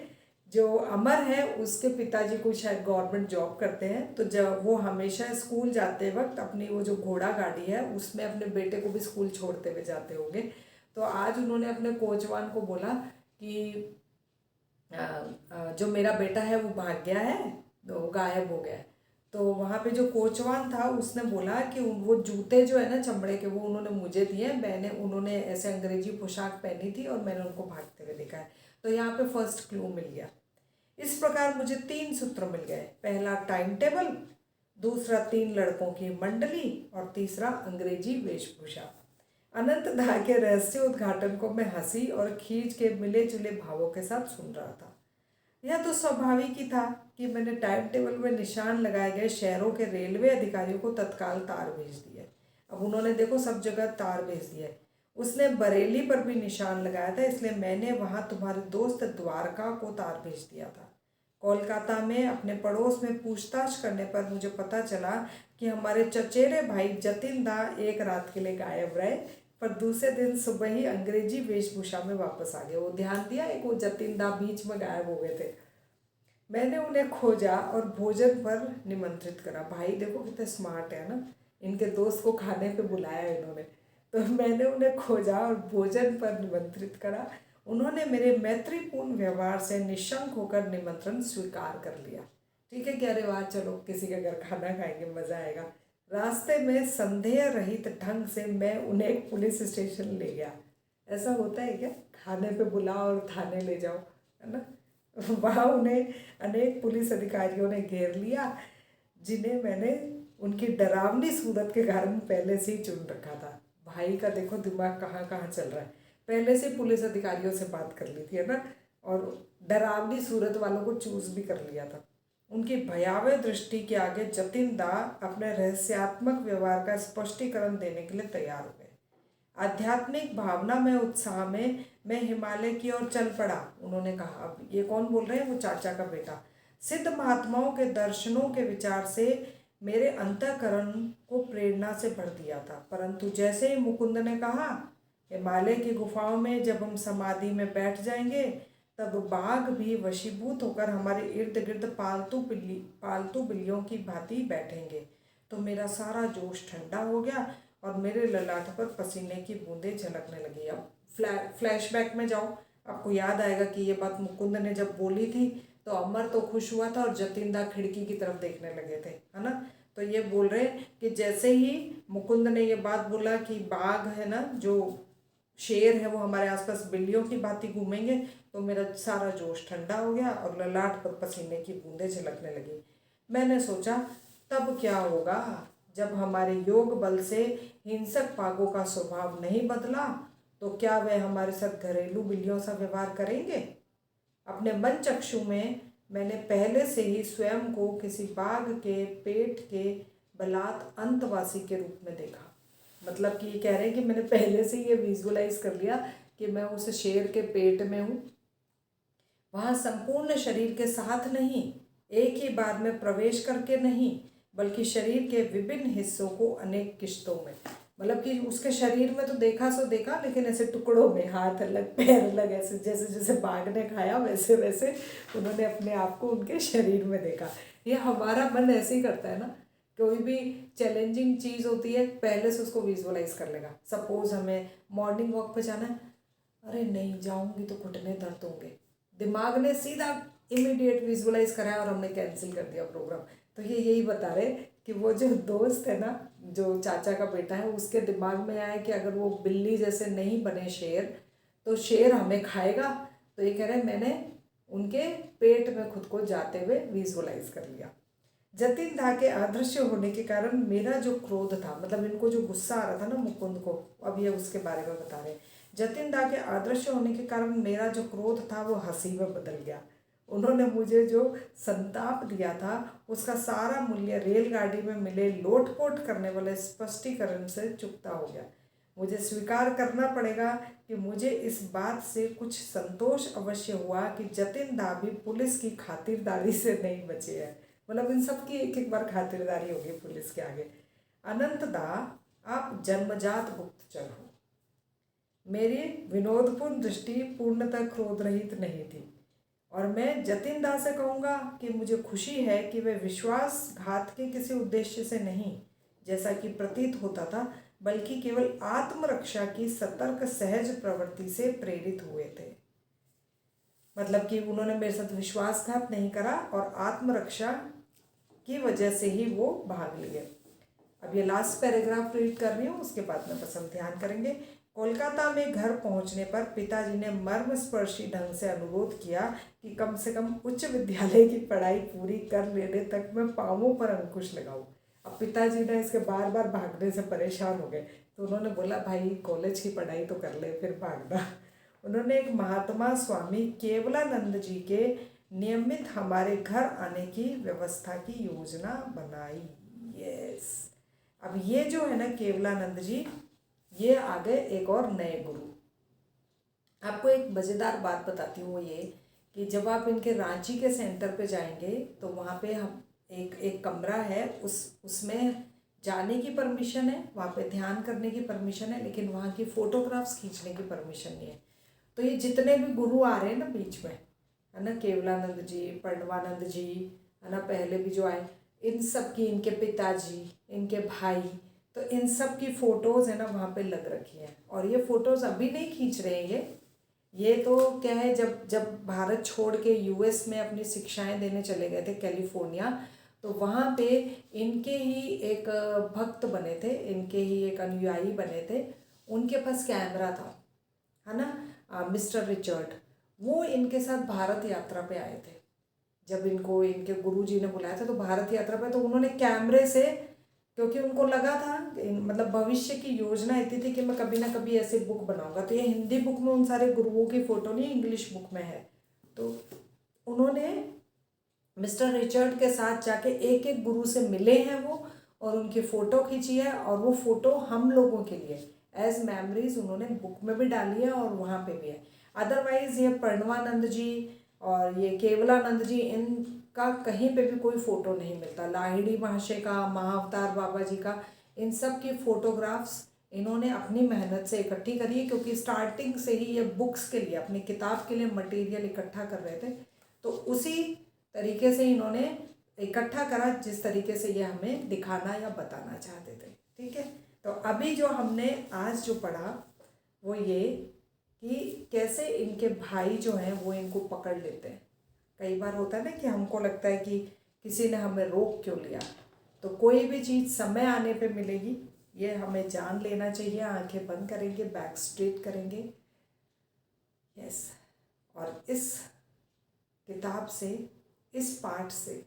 जो अमर है उसके पिताजी को शायद गवर्नमेंट जॉब करते हैं, तो जब वो हमेशा स्कूल जाते वक्त अपनी वो जो घोड़ा गाड़ी है उसमें अपने बेटे को भी स्कूल छोड़ते हुए जाते होंगे। तो आज उन्होंने अपने कोचवान को बोला कि जो मेरा बेटा है वो भाग गया है, तो गायब हो गया है। तो वहाँ पे जो कोचवान था उसने बोला कि वो जूते जो है ना चमड़े के वो उन्होंने मुझे दिए, उन्होंने ऐसे अंग्रेजी पोशाक पहनी थी और मैंने उनको भागते हुए देखा है। तो यहाँ पे फर्स्ट क्लू मिल गया। इस प्रकार मुझे 3 सूत्र मिल गए। पहला टाइम टेबल, दूसरा 3 लड़कों की मंडली और तीसरा अंग्रेजी वेशभूषा। अनंतदा के रहस्य उद्घाटन को मैं हंसी और खींच के मिले जुले भावों के साथ सुन रहा था। यह तो स्वाभाविक ही था कि मैंने टाइम टेबल में निशान लगाए गए शहरों के रेलवे अधिकारियों को तत्काल तार भेज दिए। अब उन्होंने देखो सब जगह तार भेज दिए। उसने बरेली पर भी निशान लगाया था, इसलिए मैंने वहाँ तुम्हारे दोस्त द्वारका को तार भेज दिया था। कोलकाता में अपने पड़ोस में पूछताछ करने पर मुझे पता चला कि हमारे चचेरे भाई जतिन दा एक रात के लिए गायब रहे, पर दूसरे दिन सुबह ही अंग्रेजी वेशभूषा में वापस आ गए। वो ध्यान दिया, एक वो जतिन दा बीच में गायब हो गए थे। मैंने उन्हें खोजा और भोजन पर निमंत्रित करा। भाई देखो कितने स्मार्ट है ना, इनके दोस्त को खाने पे बुलाया इन्होंने। तो मैंने उन्हें खोजा और भोजन पर निमंत्रित करा। उन्होंने मेरे मैत्रीपूर्ण व्यवहार से निशंक होकर निमंत्रण स्वीकार कर लिया। ठीक है कि अरे वाह चलो किसी के घर खाना खाएंगे, मज़ा आएगा। रास्ते में संदेह रहित ढंग से मैं उन्हें एक पुलिस स्टेशन ले गया। ऐसा होता है क्या, खाने पे बुलाओ और थाने ले जाओ, है ना। वहाँ उन्हें अनेक पुलिस अधिकारियों ने घेर लिया, जिन्हें मैंने उनकी डरावनी सूरत के कारण पहले से ही चुन रखा था। भाई का देखो दिमाग कहाँ कहाँ चल रहा है। पहले से पुलिस अधिकारियों से बात कर ली थी, है ना, और डरावनी सूरत वालों को चूज भी कर लिया था। उनकी भयावह दृष्टि के आगे जतिन दा अपने रहस्यात्मक व्यवहार का स्पष्टीकरण देने के लिए तैयार हो गए। आध्यात्मिक भावना में उत्साह में मैं हिमालय की ओर चल पड़ा, उन्होंने कहा। अब ये कौन बोल रहे हैं, वो चाचा का बेटा। सिद्ध महात्माओं के दर्शनों के विचार से मेरे अंतःकरण को प्रेरणा से भर दिया था, परंतु जैसे ही मुकुंद ने कहा हिमालय की गुफाओं में जब हम समाधि में बैठ जाएंगे तब बाघ भी वशीभूत होकर हमारे इर्द गिर्द पालतू बिल्लियों की भांति बैठेंगे। तो मेरा सारा जोश ठंडा हो गया और मेरे ललाट पर पसीने की बूंदें झलकने लगी। अब फ्लैशबैक में जाओ, आपको याद आएगा कि ये बात मुकुंद ने जब बोली थी तो अमर तो खुश हुआ था और जतिन दा खिड़की की तरफ देखने लगे थे, है ना। तो ये बोल रहे कि जैसे ही मुकुंद ने ये बात बोला कि बाघ है ना, जो शेर है वो हमारे आसपास बिल्लियों की भांति घूमेंगे, तो मेरा सारा जोश ठंडा हो गया और ललाट पर पसीने की बूंदें झलकने लगी। मैंने सोचा तब क्या होगा जब हमारे योग बल से हिंसक बाघों का स्वभाव नहीं बदला, तो क्या वे हमारे साथ घरेलू बिल्लियों सा व्यवहार करेंगे। अपने मन चक्षु में मैंने पहले से ही स्वयं को किसी बाघ के पेट के बलात् अंतवासी के रूप में देखा। मतलब कि ये कह रहे हैं कि मैंने पहले से ये विजुअलाइज कर लिया कि मैं उस शेर के पेट में हूँ, वहाँ संपूर्ण शरीर के साथ नहीं, एक ही बार में प्रवेश करके नहीं, बल्कि शरीर के विभिन्न हिस्सों को अनेक किश्तों में, मतलब कि उसके शरीर में तो देखा सो देखा, लेकिन ऐसे टुकड़ों में, हाथ अलग पैर अलग, ऐसे जैसे जैसे बाघ ने खाया वैसे वैसे उन्होंने अपने आप को उनके शरीर में देखा। ये हमारा मन ऐसे ही करता है ना, कोई भी चैलेंजिंग चीज़ होती है पहले से उसको विजुअलाइज कर लेगा। सपोज हमें मॉर्निंग वॉक पे जाना है, अरे नहीं जाऊंगी तो घुटने दर्द होंगे, दिमाग ने सीधा इमीडिएट विजुअलाइज कराया और हमने कैंसिल कर दिया प्रोग्राम। तो ये यही बता रहे कि वो जो दोस्त है ना, जो चाचा का बेटा है, उसके दिमाग में आया कि अगर वो बिल्ली जैसे नहीं बने शेर, तो शेर हमें खाएगा। तो ये कह रहे मैंने उनके पेट में खुद को जाते हुए विजुअलाइज कर लिया। जतिन दा के अदृश्य होने के कारण मेरा जो क्रोध था, मतलब इनको जो गुस्सा आ रहा था ना मुकुंद को, अब ये उसके बारे में बता रहे हैं। जतिन दा के अदृश्य होने के कारण मेरा जो क्रोध था वो हंसी में बदल गया। उन्होंने मुझे जो संताप दिया था उसका सारा मूल्य रेलगाड़ी में मिले लोटपोट करने वाले स्पष्टीकरण से चुकता हो गया। मुझे स्वीकार करना पड़ेगा कि मुझे इस बात से कुछ संतोष अवश्य हुआ कि जतिन दा भी पुलिस की खातिरदारी से नहीं बचे हैं। मतलब इन सब की एक एक बार खातिरदारी होगी पुलिस के आगे। अनंत दा, आप जन्मजात गुप्तचर हो। मेरी विनोदपूर्ण दृष्टि पूर्णतः क्रोध रहित नहीं थी और मैं जतिन दा से कहूँगा कि मुझे खुशी है कि वे विश्वासघात के किसी उद्देश्य से नहीं, जैसा कि प्रतीत होता था, बल्कि केवल आत्मरक्षा की सतर्क सहज प्रवृत्ति से प्रेरित हुए थे। मतलब कि उन्होंने मेरे साथ विश्वासघात नहीं करा और आत्मरक्षा की वजह से ही वो भाग लिए। अब ये लास्ट पैराग्राफ रीड कर रही हूँ, उसके बाद में बस हम ध्यान करेंगे। कोलकाता में घर पहुंचने पर पिताजी ने मर्मस्पर्शी ढंग से अनुरोध किया कि कम से कम उच्च विद्यालय की पढ़ाई पूरी कर लेने तक मैं पाँवों पर अंकुश लगाऊं। अब पिताजी ने इसके बार बार भागने से परेशान हो गए, तो उन्होंने बोला भाई कॉलेज की पढ़ाई तो कर ले फिर भागना। उन्होंने एक महात्मा स्वामी केवलानंद जी के नियमित हमारे घर आने की व्यवस्था की योजना बनाई। यस, अब ये जो है ना केवलानंद जी, ये आ गए एक और नए गुरु। आपको एक मज़ेदार बात बताती हूँ, वो ये कि जब आप इनके रांची के सेंटर पे जाएंगे तो वहाँ पे हम एक कमरा है, उसमें जाने की परमिशन है, वहाँ पे ध्यान करने की परमिशन है, लेकिन वहाँ की फ़ोटोग्राफ्स खींचने की परमिशन नहीं है। तो ये जितने भी गुरु आ रहे हैं ना बीच में, है ना, केवलानंद जी, प्रणवानंद जी, है ना, पहले भी जो आए, इन सब की, इनके पिताजी, इनके भाई, तो इन सब की फ़ोटोज़ है ना वहाँ पे लग रखी हैं। और ये फ़ोटोज़ अभी नहीं खींच रहे हैं ये तो क्या है, जब जब भारत छोड़ के यूएस में अपनी शिक्षाएं देने चले गए थे कैलिफोर्निया, तो वहाँ पे इनके ही एक भक्त बने थे, इनके ही एक अनुयायी बने थे, उनके पास कैमरा था, है ना, मिस्टर रिचर्ड, वो इनके साथ भारत यात्रा पे आए थे। जब इनको इनके गुरुजी ने बुलाया था तो भारत यात्रा पे, तो उन्होंने कैमरे से, क्योंकि उनको लगा था, मतलब भविष्य की योजना इतनी थी कि मैं कभी ना कभी ऐसे बुक बनाऊंगा, तो ये हिंदी बुक में उन सारे गुरुओं की फ़ोटो नहीं, इंग्लिश बुक में है। तो उन्होंने मिस्टर रिचर्ड के साथ जाके एक एक गुरु से मिले हैं वो, और उनकी फ़ोटो खींची है, और वो फ़ोटो हम लोगों के लिए एज मेमोरीज उन्होंने बुक में भी डाली है और वहाँ पे भी है। अदरवाइज़ ये प्रणवानंद जी और ये केवलानंद जी, इनका कहीं पे भी कोई फ़ोटो नहीं मिलता। लाहिड़ी महाशय का, महाअवतार बाबा जी का, इन सब की फ़ोटोग्राफ्स इन्होंने अपनी मेहनत से इकट्ठी करी है, क्योंकि स्टार्टिंग से ही ये बुक्स के लिए, अपनी किताब के लिए मटेरियल इकट्ठा कर रहे थे। तो उसी तरीके से इन्होंने इकट्ठा करा जिस तरीके से ये हमें दिखाना या बताना चाहते थे। ठीक है, तो अभी जो हमने आज जो पढ़ा वो ये कि कैसे इनके भाई जो हैं वो इनको पकड़ लेते हैं। कई बार होता है ना कि हमको लगता है कि किसी ने हमें रोक क्यों लिया, तो कोई भी चीज़ समय आने पे मिलेगी, ये हमें जान लेना चाहिए। आंखें बंद करेंगे, बैक स्ट्रेट करेंगे। यस, और इस किताब से, इस पाठ से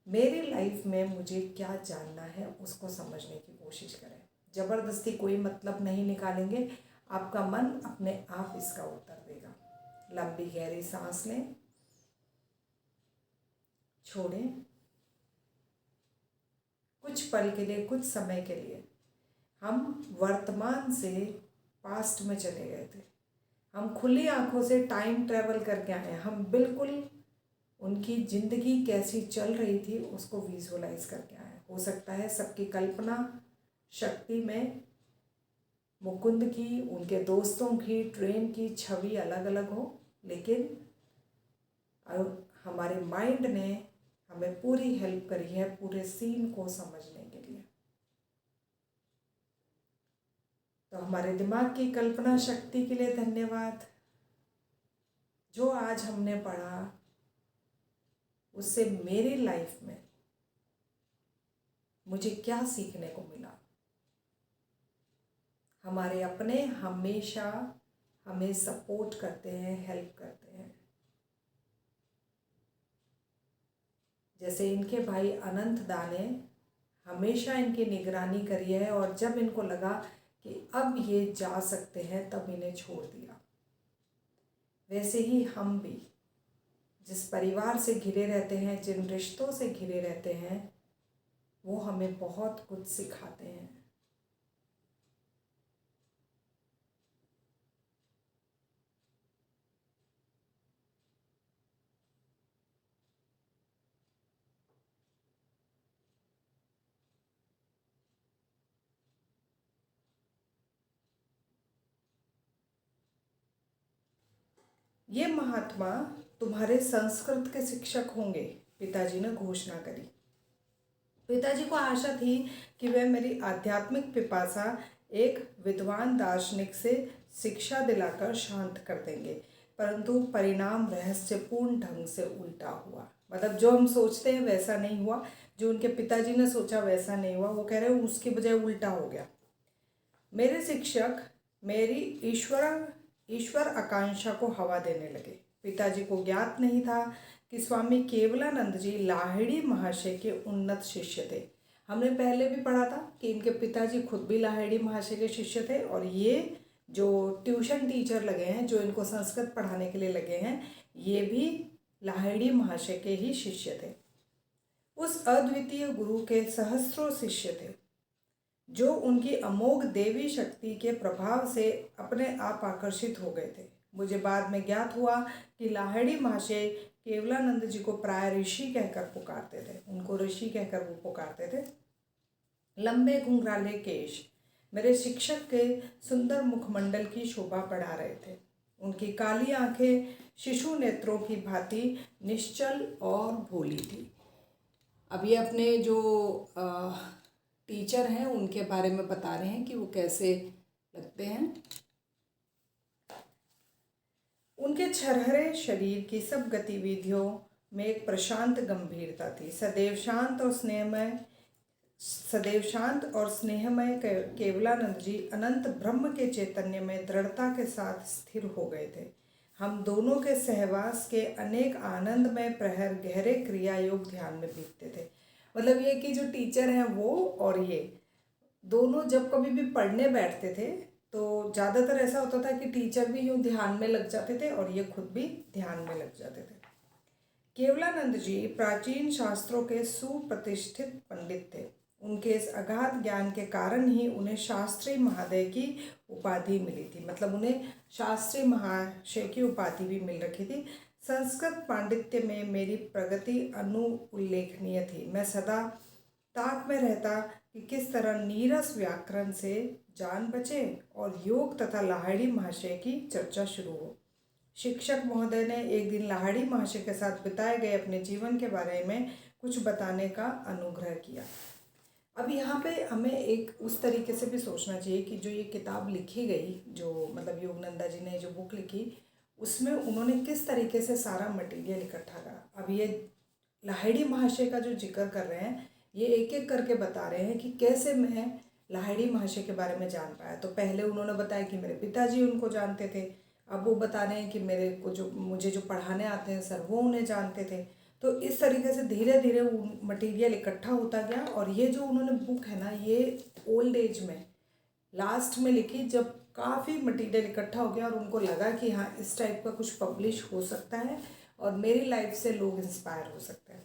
मेरी लाइफ में मुझे क्या जानना है उसको समझने की कोशिश करें। ज़बरदस्ती कोई मतलब नहीं निकालेंगे, आपका मन अपने आप इसका उत्तर देगा। लंबी गहरी सांस लें, छोड़ें। कुछ पल के लिए, कुछ समय के लिए हम वर्तमान से पास्ट में चले गए थे। हम खुली आंखों से टाइम ट्रैवल करके आए हैं। हम बिल्कुल उनकी ज़िंदगी कैसी चल रही थी उसको विजुअलाइज करके आए हैं। हो सकता है सबकी कल्पना शक्ति में मुकुंद की, उनके दोस्तों की, ट्रेन की छवि अलग अलग हो, लेकिन हमारे माइंड ने हमें पूरी हेल्प करी है पूरे सीन को समझने के लिए। तो हमारे दिमाग की कल्पना शक्ति के लिए धन्यवाद। जो आज हमने पढ़ा उससे मेरी लाइफ में मुझे क्या सीखने को मिला। हमारे अपने हमेशा हमें सपोर्ट करते हैं, हेल्प करते हैं। जैसे इनके भाई अनंत दा ने हमेशा इनकी निगरानी करी है, और जब इनको लगा कि अब ये जा सकते हैं तब इन्हें छोड़ दिया। वैसे ही हम भी जिस परिवार से घिरे रहते हैं, जिन रिश्तों से घिरे रहते हैं, वो हमें बहुत कुछ सिखाते हैं। ये महात्मा तुम्हारे संस्कृत के शिक्षक होंगे, पिताजी ने घोषणा करी। पिताजी को आशा थी कि वह मेरी आध्यात्मिक पिपासा एक विद्वान दार्शनिक से शिक्षा दिलाकर शांत कर देंगे, परंतु परिणाम रहस्यपूर्ण ढंग से उल्टा हुआ। मतलब जो हम सोचते हैं वैसा नहीं हुआ, जो उनके पिताजी ने सोचा वैसा नहीं हुआ। वो कह रहे हैं उसकी बजाय उल्टा हो गया। मेरे शिक्षक मेरी ईश्वर आकांक्षा को हवा देने लगे। पिताजी को ज्ञात नहीं था कि स्वामी केवलानंद जी लाहिड़ी महाशय के उन्नत शिष्य थे। हमने पहले भी पढ़ा था कि इनके पिताजी खुद भी लाहिड़ी महाशय के शिष्य थे, और ये जो ट्यूशन टीचर लगे हैं, जो इनको संस्कृत पढ़ाने के लिए लगे हैं, ये भी लाहिड़ी महाशय के ही शिष्य थे। उस अद्वितीय गुरु के सहस्त्रों शिष्य थे जो उनकी अमोघ देवी शक्ति के प्रभाव से अपने आप आकर्षित हो गए थे। मुझे बाद में ज्ञात हुआ कि लाहिड़ी महाशय केवलानंद जी को प्राय ऋषि कहकर पुकारते थे। उनको ऋषि कहकर वो पुकारते थे। लंबे घुंघराले केश मेरे शिक्षक के सुंदर मुखमंडल की शोभा बढ़ा रहे थे। उनकी काली आंखें शिशु नेत्रों की भांति निश्चल और भोली थी। अब ये अपने जो टीचर हैं उनके बारे में बता रहे हैं कि वो कैसे लगते हैं। उनके छरहरे शरीर की सब गतिविधियों में एक प्रशांत गंभीरता थी। सदैव शांत और स्नेहमय केवलानंद जी अनंत ब्रह्म के चैतन्य में दृढ़ता के साथ स्थिर हो गए थे। हम दोनों के सहवास के अनेक आनंदमय प्रहर गहरे क्रिया योग ध्यान में बीतते थे। मतलब ये कि जो टीचर हैं वो और ये दोनों जब कभी भी पढ़ने बैठते थे तो ज़्यादातर ऐसा होता था कि टीचर भी यूँ ध्यान में लग जाते थे और ये खुद भी ध्यान में लग जाते थे। केवलानंद जी प्राचीन शास्त्रों के सुप्रतिष्ठित पंडित थे। उनके इस अगाध ज्ञान के कारण ही उन्हें शास्त्री महादय की उपाधि मिली थी। मतलब उन्हें शास्त्री महाशय की उपाधि भी मिल रखी थी। संस्कृत पांडित्य में मेरी प्रगति अनुल्लेखनीय थी। मैं सदा ताक में रहता कि किस तरह नीरस व्याकरण से जान बचे और योग तथा लाहिड़ी महाशय की चर्चा शुरू हो। शिक्षक महोदय ने एक दिन लाहिड़ी महाशय के साथ बिताए गए अपने जीवन के बारे में कुछ बताने का अनुग्रह किया। अब यहाँ पे हमें एक उस तरीके से भी सोचना चाहिए कि जो ये किताब लिखी गई, जो मतलब योगनंदा जी ने जो बुक लिखी, उसमें उन्होंने किस तरीके से सारा मटेरियल इकट्ठा करा। अब ये लाहिड़ी महाशय का जो जिक्र कर रहे हैं, ये एक एक करके बता रहे हैं कि कैसे मैं लाहिड़ी महाशय के बारे में जान पाया। तो पहले उन्होंने बताया कि मेरे पिताजी उनको जानते थे। अब वो बता रहे हैं कि मेरे को जो मुझे जो पढ़ाने आते हैं सर, वो उन्हें जानते थे। तो इस तरीके से धीरे धीरे वो मटेरियल इकट्ठा होता गया। और ये जो उन्होंने बुक है ना, ये ओल्ड एज में लास्ट में लिखी, जब काफ़ी मटेरियल इकट्ठा हो गया और उनको लगा कि हाँ इस टाइप का कुछ पब्लिश हो सकता है और मेरी लाइफ से लोग इंस्पायर हो सकते हैं।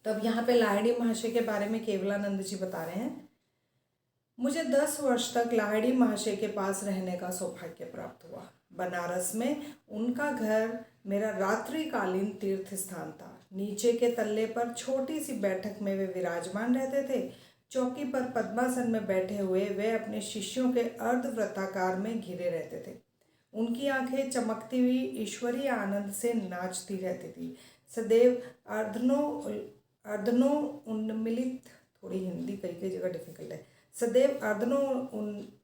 तब यहाँ पे लाहिड़ी महाशय के बारे में केवलानंद जी बता रहे हैं, मुझे 10 वर्ष तक लाहिड़ी महाशय के पास रहने का सौभाग्य प्राप्त हुआ। बनारस में उनका घर मेरा रात्रिकालीन तीर्थ स्थान था। नीचे के तल्ले पर छोटी सी बैठक में वे विराजमान रहते थे। चौकी पर पद्मासन में बैठे हुए वे अपने शिष्यों के अर्धवृत्ताकार में घिरे रहते थे। उनकी आंखें चमकती हुई ईश्वरीय आनंद से नाचती रहती थी। सदैव अर्धनो उन्मिलित, थोड़ी हिंदी कई कई जगह डिफिकल्ट है, सदैव अर्धनो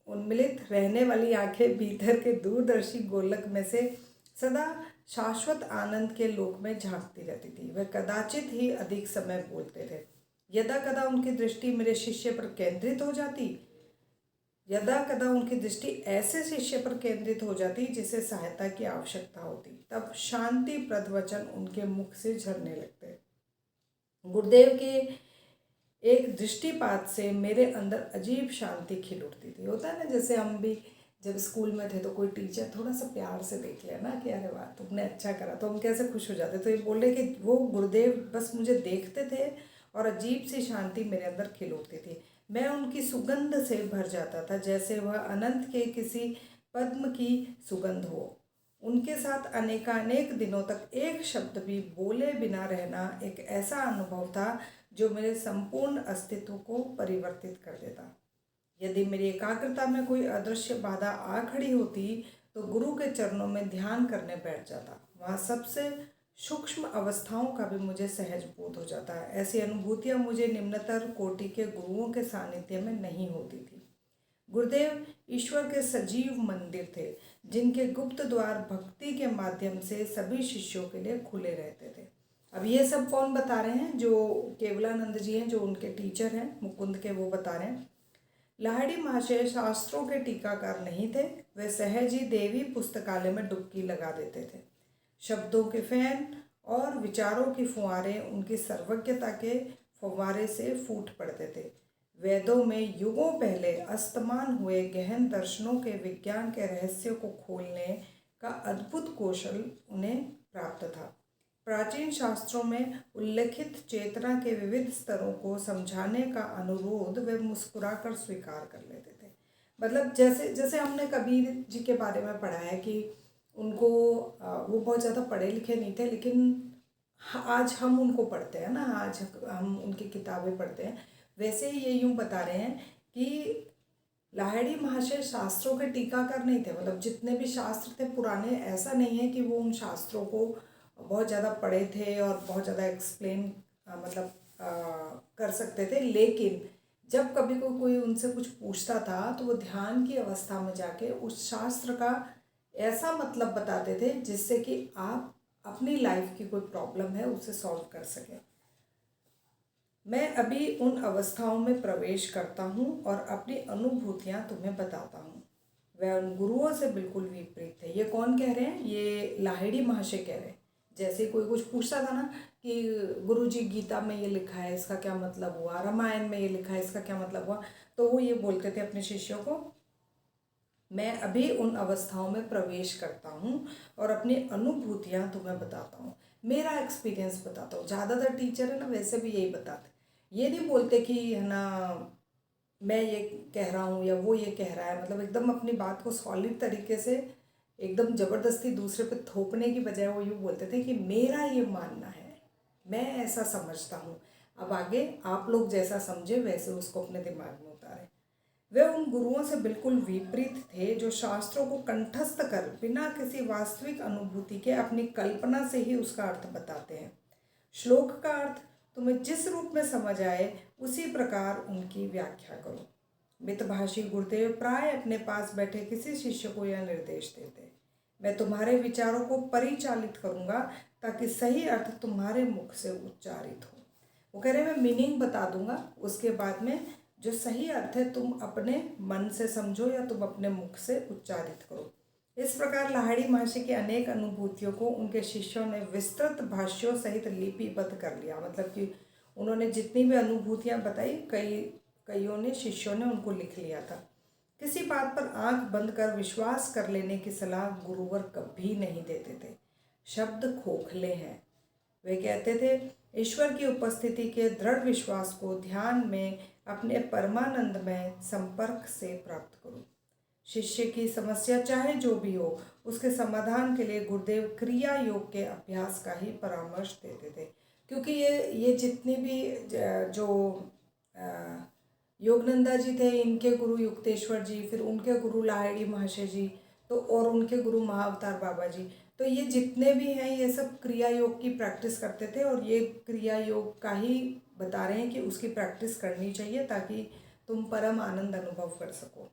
उन्मिलित रहने वाली आंखें भीतर के दूरदर्शी गोलक में से सदा शाश्वत आनंद के लोक में झांकती रहती थी। वह कदाचित ही अधिक समय बोलते थे। यदा कदा उनकी दृष्टि मेरे शिष्य पर केंद्रित हो जाती, यदा कदा उनकी दृष्टि ऐसे शिष्य पर केंद्रित हो जाती जिसे सहायता की आवश्यकता होती, तब शांति प्रद वचन उनके मुख से झरने लगते। गुरुदेव के एक दृष्टिपात से मेरे अंदर अजीब शांति खिल उठती थी। होता है ना, जैसे हम भी जब स्कूल में थे तो कोई टीचर थोड़ा सा प्यार से देख लिया ना कि अरे वाह तुमने अच्छा करा, तो हम कैसे खुश हो जाते। तो ये बोल रहे कि वो गुरुदेव बस मुझे देखते थे और अजीब सी शांति मेरे अंदर खिल उठती थी। मैं उनकी सुगंध से भर जाता था, जैसे वह अनंत के किसी पद्म की सुगंध हो। उनके साथ अनेकानेक दिनों तक एक शब्द भी बोले बिना रहना एक ऐसा अनुभव था जो मेरे संपूर्ण अस्तित्व को परिवर्तित कर देता। यदि मेरी एकाग्रता में कोई अदृश्य बाधा आ खड़ी होती तो गुरु के चरणों में ध्यान करने बैठ जाता। वहाँ सबसे सूक्ष्म अवस्थाओं का भी मुझे सहज बोध हो जाता है। ऐसी अनुभूतियाँ मुझे निम्नतर कोटि के गुरुओं के सानिध्य में नहीं होती थी। गुरुदेव ईश्वर के सजीव मंदिर थे, जिनके गुप्त द्वार भक्ति के माध्यम से सभी शिष्यों के लिए खुले रहते थे। अब ये सब कौन बता रहे हैं? जो केवलानंद जी हैं, जो उनके टीचर हैं मुकुंद के, वो बता रहे हैं। लाहिड़ी महाशय शास्त्रों के टीकाकार नहीं थे। वे सहज ही देवी पुस्तकालय में डुबकी लगा देते थे। शब्दों के फैन और विचारों की फुहारें उनकी सर्वज्ञता के फव्वारे से फूट पड़ते थे। वेदों में युगों पहले अस्तमान हुए गहन दर्शनों के विज्ञान के रहस्यों को खोलने का अद्भुत कौशल उन्हें प्राप्त था। प्राचीन शास्त्रों में उल्लेखित चेतना के विविध स्तरों को समझाने का अनुरोध वे मुस्कुराकर स्वीकार कर लेते थे। मतलब जैसे जैसे हमने कबीर जी के बारे में पढ़ा है कि उनको वो बहुत ज़्यादा पढ़े लिखे नहीं थे, लेकिन आज हम उनको पढ़ते हैं ना, आज हम उनकी किताबें पढ़ते हैं। वैसे ही ये यूँ बता रहे हैं कि लाहिड़ी महाशय शास्त्रों के टीकाकार नहीं थे। मतलब जितने भी शास्त्र थे पुराने, ऐसा नहीं है कि वो उन शास्त्रों को बहुत ज़्यादा पढ़े थे और बहुत ज़्यादा एक्सप्लेन कर सकते थे, लेकिन जब कभी कोई उनसे कुछ पूछता था तो वो ध्यान की अवस्था में जाके उस शास्त्र का ऐसा मतलब बताते थे जिससे कि आप अपनी लाइफ की कोई प्रॉब्लम है उसे सॉल्व कर सकें। मैं अभी उन अवस्थाओं में प्रवेश करता हूँ और अपनी अनुभूतियाँ तुम्हें बताता हूँ। वह उन गुरुओं से बिल्कुल विपरीत थे। ये कौन कह रहे हैं? ये लाहिड़ी महाशय कह रहे हैं। जैसे कोई कुछ पूछता था ना कि गुरुजी गीता में ये लिखा है, इसका क्या मतलब हुआ, रामायण में ये लिखा है, इसका क्या मतलब हुआ, तो वो ये बोलते थे अपने शिष्यों को, मैं अभी उन अवस्थाओं में प्रवेश करता हूँ और अपनी अनुभूतियाँ तुम्हें बताता हूँ, मेरा एक्सपीरियंस बताता हूँ। ज़्यादातर टीचर है ना वैसे भी यही बताते, ये नहीं बोलते कि है ना मैं ये कह रहा हूँ या वो ये कह रहा है। मतलब एकदम अपनी बात को सॉलिड तरीके से एकदम ज़बरदस्ती दूसरे पे थोपने की बजाय वो यूँ बोलते थे कि मेरा ये मानना है, मैं ऐसा समझता हूँ। अब आगे आप लोग जैसा समझे वैसे उसको अपने दिमाग में उतारें। वे उन गुरुओं से बिल्कुल विपरीत थे जो शास्त्रों को कंठस्थ कर बिना किसी वास्तविक अनुभूति के अपनी कल्पना से ही उसका अर्थ बताते हैं। श्लोक का अर्थ तुम्हें जिस रूप में समझ आए उसी प्रकार उनकी व्याख्या करो। मितभाषी गुरुदेव प्राय अपने पास बैठे किसी शिष्य को यह निर्देश देते, मैं तुम्हारे विचारों को परिचालित करूंगा ताकि सही अर्थ तुम्हारे मुख से उच्चारित हो। वो कह रहे मैं मीनिंग बता दूंगा, उसके बाद में जो सही अर्थ है तुम अपने मन से समझो या तुम अपने मुख से उच्चारित करो। इस प्रकार लाहिड़ी महर्षि की अनेक अनुभूतियों को उनके शिष्यों ने विस्तृत भाष्यों सहित लिपिबद्ध कर लिया। मतलब कि उन्होंने जितनी भी अनुभूतियाँ बताई कईयों ने शिष्यों ने उनको लिख लिया था। किसी बात पर आंख बंद कर विश्वास कर लेने की सलाह गुरुवर कभी नहीं देते थे। शब्द खोखले हैं। वे कहते थे ईश्वर की उपस्थिति के दृढ़ विश्वास को ध्यान में अपने परमानंद में संपर्क से प्राप्त करो। शिष्य की समस्या चाहे जो भी हो उसके समाधान के लिए गुरुदेव क्रिया योग के अभ्यास का ही परामर्श देते थे। क्योंकि ये जितने भी जो योगनंदा जी थे, इनके गुरु युक्तेश्वर जी, फिर उनके गुरु लाहिड़ी महर्षि जी, तो और उनके गुरु महाअवतार बाबा जी, तो ये जितने भी हैं ये सब क्रिया योग की प्रैक्टिस करते थे। और ये क्रिया योग का ही बता रहे हैं कि उसकी प्रैक्टिस करनी चाहिए ताकि तुम परम आनंद अनुभव कर सको।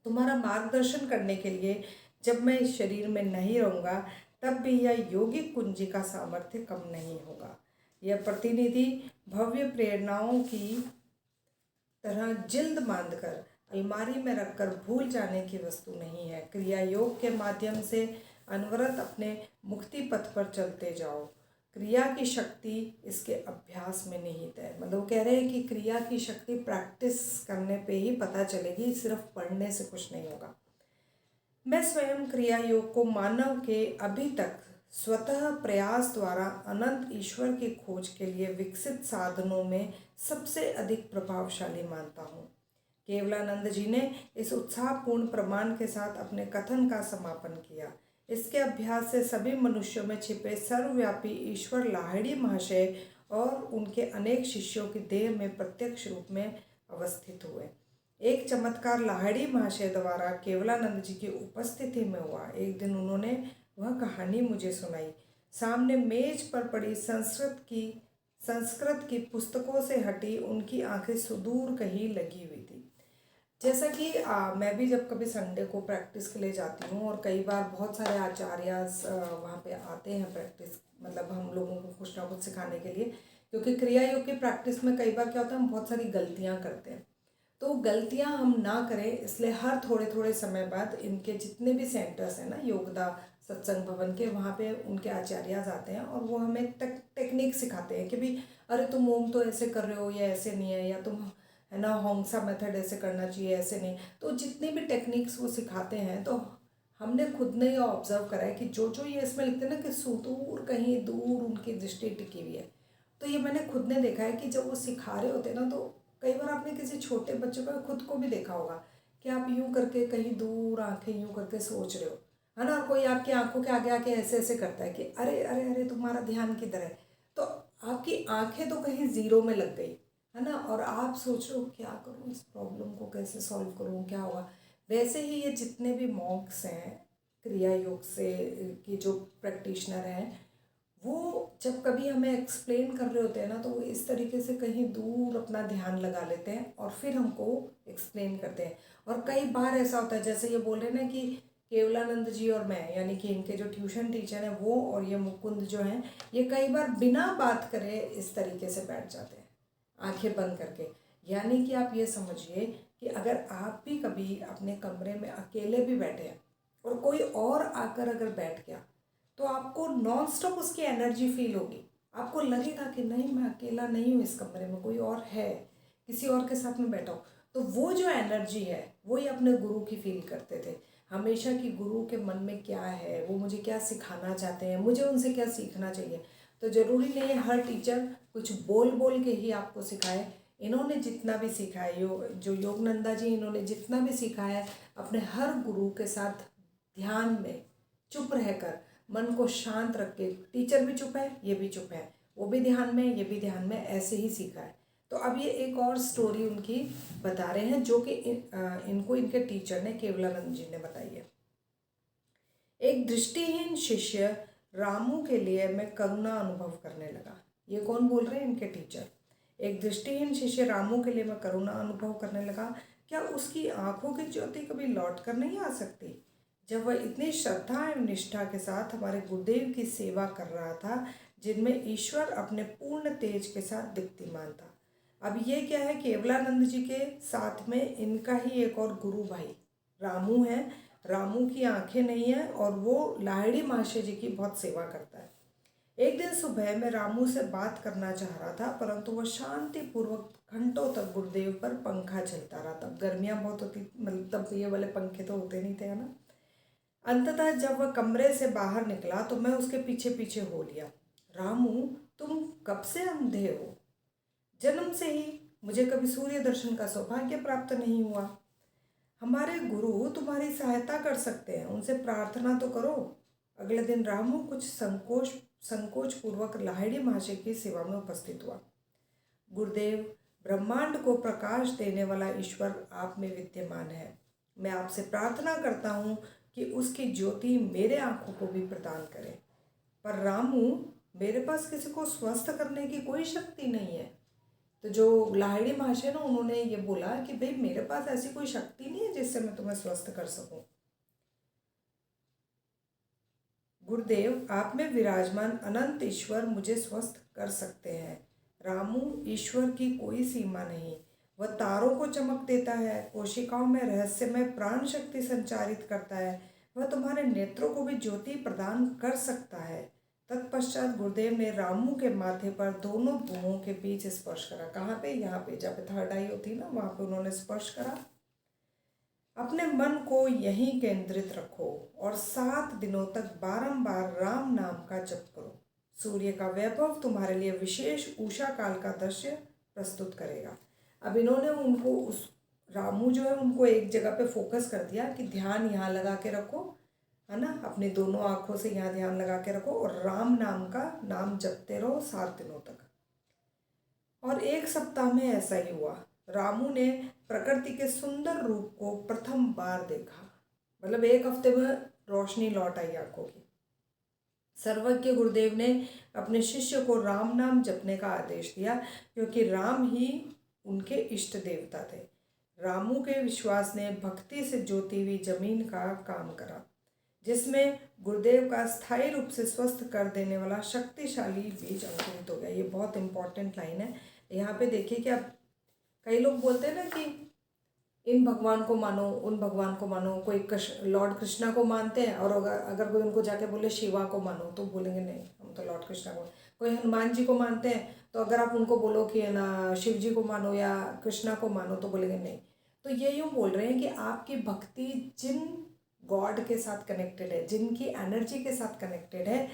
तुम्हारा मार्गदर्शन करने के लिए जब मैं इस शरीर में नहीं रहूँगा तब भी यह योगिक कुंजी का सामर्थ्य कम नहीं होगा। यह प्रतिनिधि भव्य प्रेरणाओं की तरह जिल्द बांधकर अलमारी में रखकर भूल जाने की वस्तु नहीं है। क्रिया योग के माध्यम से अनवरत अपने मुक्ति पथ पर चलते जाओ। क्रिया की शक्ति इसके अभ्यास में निहित है। मतलब वो कह रहे हैं कि क्रिया की शक्ति प्रैक्टिस करने पे ही पता चलेगी, सिर्फ पढ़ने से कुछ नहीं होगा। मैं स्वयं क्रिया योग को मानव के अभी तक स्वतः प्रयास द्वारा अनंत ईश्वर की खोज के लिए विकसित साधनों में सबसे अधिक प्रभावशाली मानता हूँ। केवलानंद जी ने इस उत्साहपूर्ण प्रमाण के साथ अपने कथन का समापन किया। इसके अभ्यास से सभी मनुष्यों में छिपे सर्वव्यापी ईश्वर लाहिड़ी महाशय और उनके अनेक शिष्यों की देह में प्रत्यक्ष रूप में अवस्थित हुए। एक चमत्कार लाहिड़ी महाशय द्वारा केवलानंद जी की उपस्थिति में हुआ। एक दिन उन्होंने वह कहानी मुझे सुनाई। सामने मेज पर पड़ी संस्कृत की पुस्तकों से हटी उनकी आंखें सुदूर कहीं लगी हुई थी। जैसा कि मैं भी जब कभी संडे को प्रैक्टिस के लिए जाती हूँ और कई बार बहुत सारे आचार्य वहाँ पे आते हैं प्रैक्टिस, मतलब हम लोगों को कुछ ना कुछ सिखाने के लिए। क्योंकि क्रिया योग की प्रैक्टिस में कई बार क्या होता है हम बहुत सारी गलतियाँ करते हैं, तो गलतियाँ हम ना करें इसलिए हर थोड़े थोड़े समय बाद इनके जितने भी सेंटर्स हैं ना योगदा सत्संग भवन के, वहाँ पे उनके आचार्य आते हैं और वो हमें टेक्निक सिखाते हैं कि भाई अरे तुम ओम तो ऐसे कर रहे हो या ऐसे नहीं है, या तुम है ना होंगसा मेथड ऐसे करना चाहिए ऐसे नहीं। तो जितनी भी टेक्निक्स वो सिखाते हैं तो हमने खुद ने ये ऑब्जर्व करा है कि जो जो ये इसमें लिखते हैं ना कि सुदूर कहीं दूर उनकी दृष्टि टिकी हुई है, तो ये मैंने खुद ने देखा है कि जब वो सिखा रहे होते हैं ना, तो कई बार आपने किसी छोटे बच्चे को खुद को भी देखा होगा कि आप यूं करके कहीं दूर आंखें यूं करके सोच रहे हो, है ना, और कोई आपकी आंखों के आगे आके ऐसे ऐसे करता है कि अरे अरे अरे तुम्हारा ध्यान किधर है, तो आपकी आंखें तो कहीं ज़ीरो में लग गई, है ना, और आप सोच रहे हो क्या करूँ, इस प्रॉब्लम को कैसे सॉल्व करूँ, क्या होगा। वैसे ही ये जितने भी मॉन्क्स हैं क्रिया योग से की जो प्रैक्टिशनर हैं, वो जब कभी हमें एक्सप्लेन कर रहे होते हैं ना, तो वो इस तरीके से कहीं दूर अपना ध्यान लगा लेते हैं और फिर हमको एक्सप्लेन करते हैं। और कई बार ऐसा होता है जैसे ये बोल रहे हैं ना कि केवलानंद जी और मैं, यानी कि इनके जो ट्यूशन टीचर हैं वो और ये मुकुंद जो हैं, ये कई बार बिना बात करे इस तरीके से बैठ जाते हैं आंखें बंद करके। यानी कि आप ये समझिए कि अगर आप भी कभी अपने कमरे में अकेले भी बैठे हैं और कोई और आकर अगर बैठ गया, तो आपको नॉन स्टॉप उसकी एनर्जी फील होगी। आपको लगेगा कि नहीं मैं अकेला नहीं हूँ, इस कमरे में कोई और है, किसी और के साथ में बैठा हूँ। तो वो जो एनर्जी है वही अपने गुरु की फील करते थे हमेशा, कि गुरु के मन में क्या है, वो मुझे क्या सिखाना चाहते हैं, मुझे उनसे क्या सीखना चाहिए। तो ज़रूरी नहीं है हर टीचर कुछ बोल बोल के ही आपको सिखाए। इन्होंने जितना भी सीखा है, जो योगनंदा जी, इन्होंने जितना भी सीखा है अपने हर गुरु के साथ ध्यान में चुप रहकर मन को शांत रख के, टीचर भी चुप है ये भी चुप है, वो भी ध्यान में, ये भी ध्यान में, ऐसे ही सीखा है। तो अब ये एक और स्टोरी उनकी बता रहे हैं जो कि इनको इनके टीचर ने, केवलानंद जी ने बताई है। एक दृष्टिहीन शिष्य रामू के लिए मैं करुणा अनुभव करने लगा। ये कौन बोल रहे हैं? इनके टीचर। एक दृष्टिहीन शिष्य रामू के लिए मैं करुणा अनुभव करने लगा। क्या उसकी आंखों की ज्योति कभी लौट कर नहीं आ सकती? जब वह इतनी श्रद्धा एवं निष्ठा के साथ हमारे गुरुदेव की सेवा कर रहा था, जिनमें ईश्वर अपने पूर्ण तेज के साथ दीप्तिमान था। अब ये क्या है, केवलानंद जी के साथ में इनका ही एक और गुरु भाई रामू है। रामू की आंखें नहीं हैं और वो लाहिड़ी महाशय जी की बहुत सेवा करता है। एक दिन सुबह मैं रामू से बात करना चाह रहा था, परंतु वह शांतिपूर्वक घंटों तक गुरुदेव पर पंखा चलता रहा। तब गर्मियाँ बहुत होती, मतलब तब ये वाले पंखे तो होते नहीं थे, है ना। अंततः जब वह कमरे से बाहर निकला तो मैं उसके पीछे पीछे हो लिया। रामू, तुम कब से अंधे हो? जन्म से ही। मुझे कभी सूर्य दर्शन का सौभाग्य प्राप्त नहीं हुआ। हमारे गुरु तुम्हारी सहायता कर सकते हैं, उनसे प्रार्थना तो करो। अगले दिन रामू कुछ संकोच पूर्वक लाहिड़ी महाशय की सेवा में उपस्थित हुआ। गुरुदेव, ब्रह्मांड को प्रकाश देने वाला ईश्वर आप में विद्यमान है। मैं आपसे प्रार्थना करता हूँ कि उसकी ज्योति मेरे आंखों को भी प्रदान करे। पर रामू, मेरे पास किसी को स्वस्थ करने की कोई शक्ति नहीं है। तो जो लाहिड़ी महाशय ना, उन्होंने ये बोला कि भाई मेरे पास ऐसी कोई शक्ति नहीं है जिससे मैं तुम्हें स्वस्थ कर सकूं। गुरुदेव, आप में विराजमान अनंत ईश्वर मुझे स्वस्थ कर सकते हैं। रामू, ईश्वर की कोई सीमा नहीं। वह तारों को चमक देता है, कोशिकाओं में रहस्यमय प्राण शक्ति संचारित करता है। वह तुम्हारे नेत्रों को भी ज्योति प्रदान कर सकता है। तत्पश्चात गुरुदेव ने रामू के माथे पर दोनों भुवों के बीच स्पर्श करा। कहाँ पे? यहाँ पे, जहाँ पे थर्ड आई होती है ना, वहाँ पे उन्होंने स्पर्श करा। अपने मन को यहीं केंद्रित रखो और 7 दिनों तक बारंबार राम नाम का जप करो। सूर्य का वैभव तुम्हारे लिए विशेष उषा काल का दृश्य प्रस्तुत करेगा। अब इन्होंने उनको, उस रामू जो है, उनको एक जगह पे फोकस कर दिया कि ध्यान यहाँ लगा के रखो, है ना, अपनी दोनों आँखों से यहाँ ध्यान लगा के रखो और राम नाम का नाम जपते रहो 7 दिनों तक। और एक सप्ताह में ऐसा ही हुआ। रामू ने प्रकृति के सुंदर रूप को प्रथम बार देखा। मतलब एक हफ्ते में रोशनी लौट आई आंखों की। सर्वज्ञ गुरुदेव ने अपने शिष्य को राम नाम जपने का आदेश दिया, क्योंकि राम ही उनके इष्ट देवता थे। रामू के विश्वास ने भक्ति से जोती हुई जमीन का काम करा, जिसमें गुरुदेव का स्थायी रूप से स्वस्थ कर देने वाला शक्तिशाली बीज अंकुरित हो गया। ये बहुत इंपॉर्टेंट लाइन है। यहाँ पे देखिए कि अब कई लोग बोलते हैं ना कि इन भगवान को मानो, उन भगवान को मानो। कोई लॉर्ड कृष्णा को मानते हैं और अगर कोई उनको जाके बोले शिवा को मानो तो बोलेंगे नहीं, हम तो लॉर्ड कृष्णा को। कोई हनुमान जी को मानते हैं तो अगर आप उनको बोलो कि है ना शिव जी को मानो या कृष्णा को मानो तो बोलेंगे नहीं। तो ये यूँ बोल रहे हैं कि आपकी भक्ति जिन गॉड के साथ कनेक्टेड है, जिनकी एनर्जी के साथ कनेक्टेड है,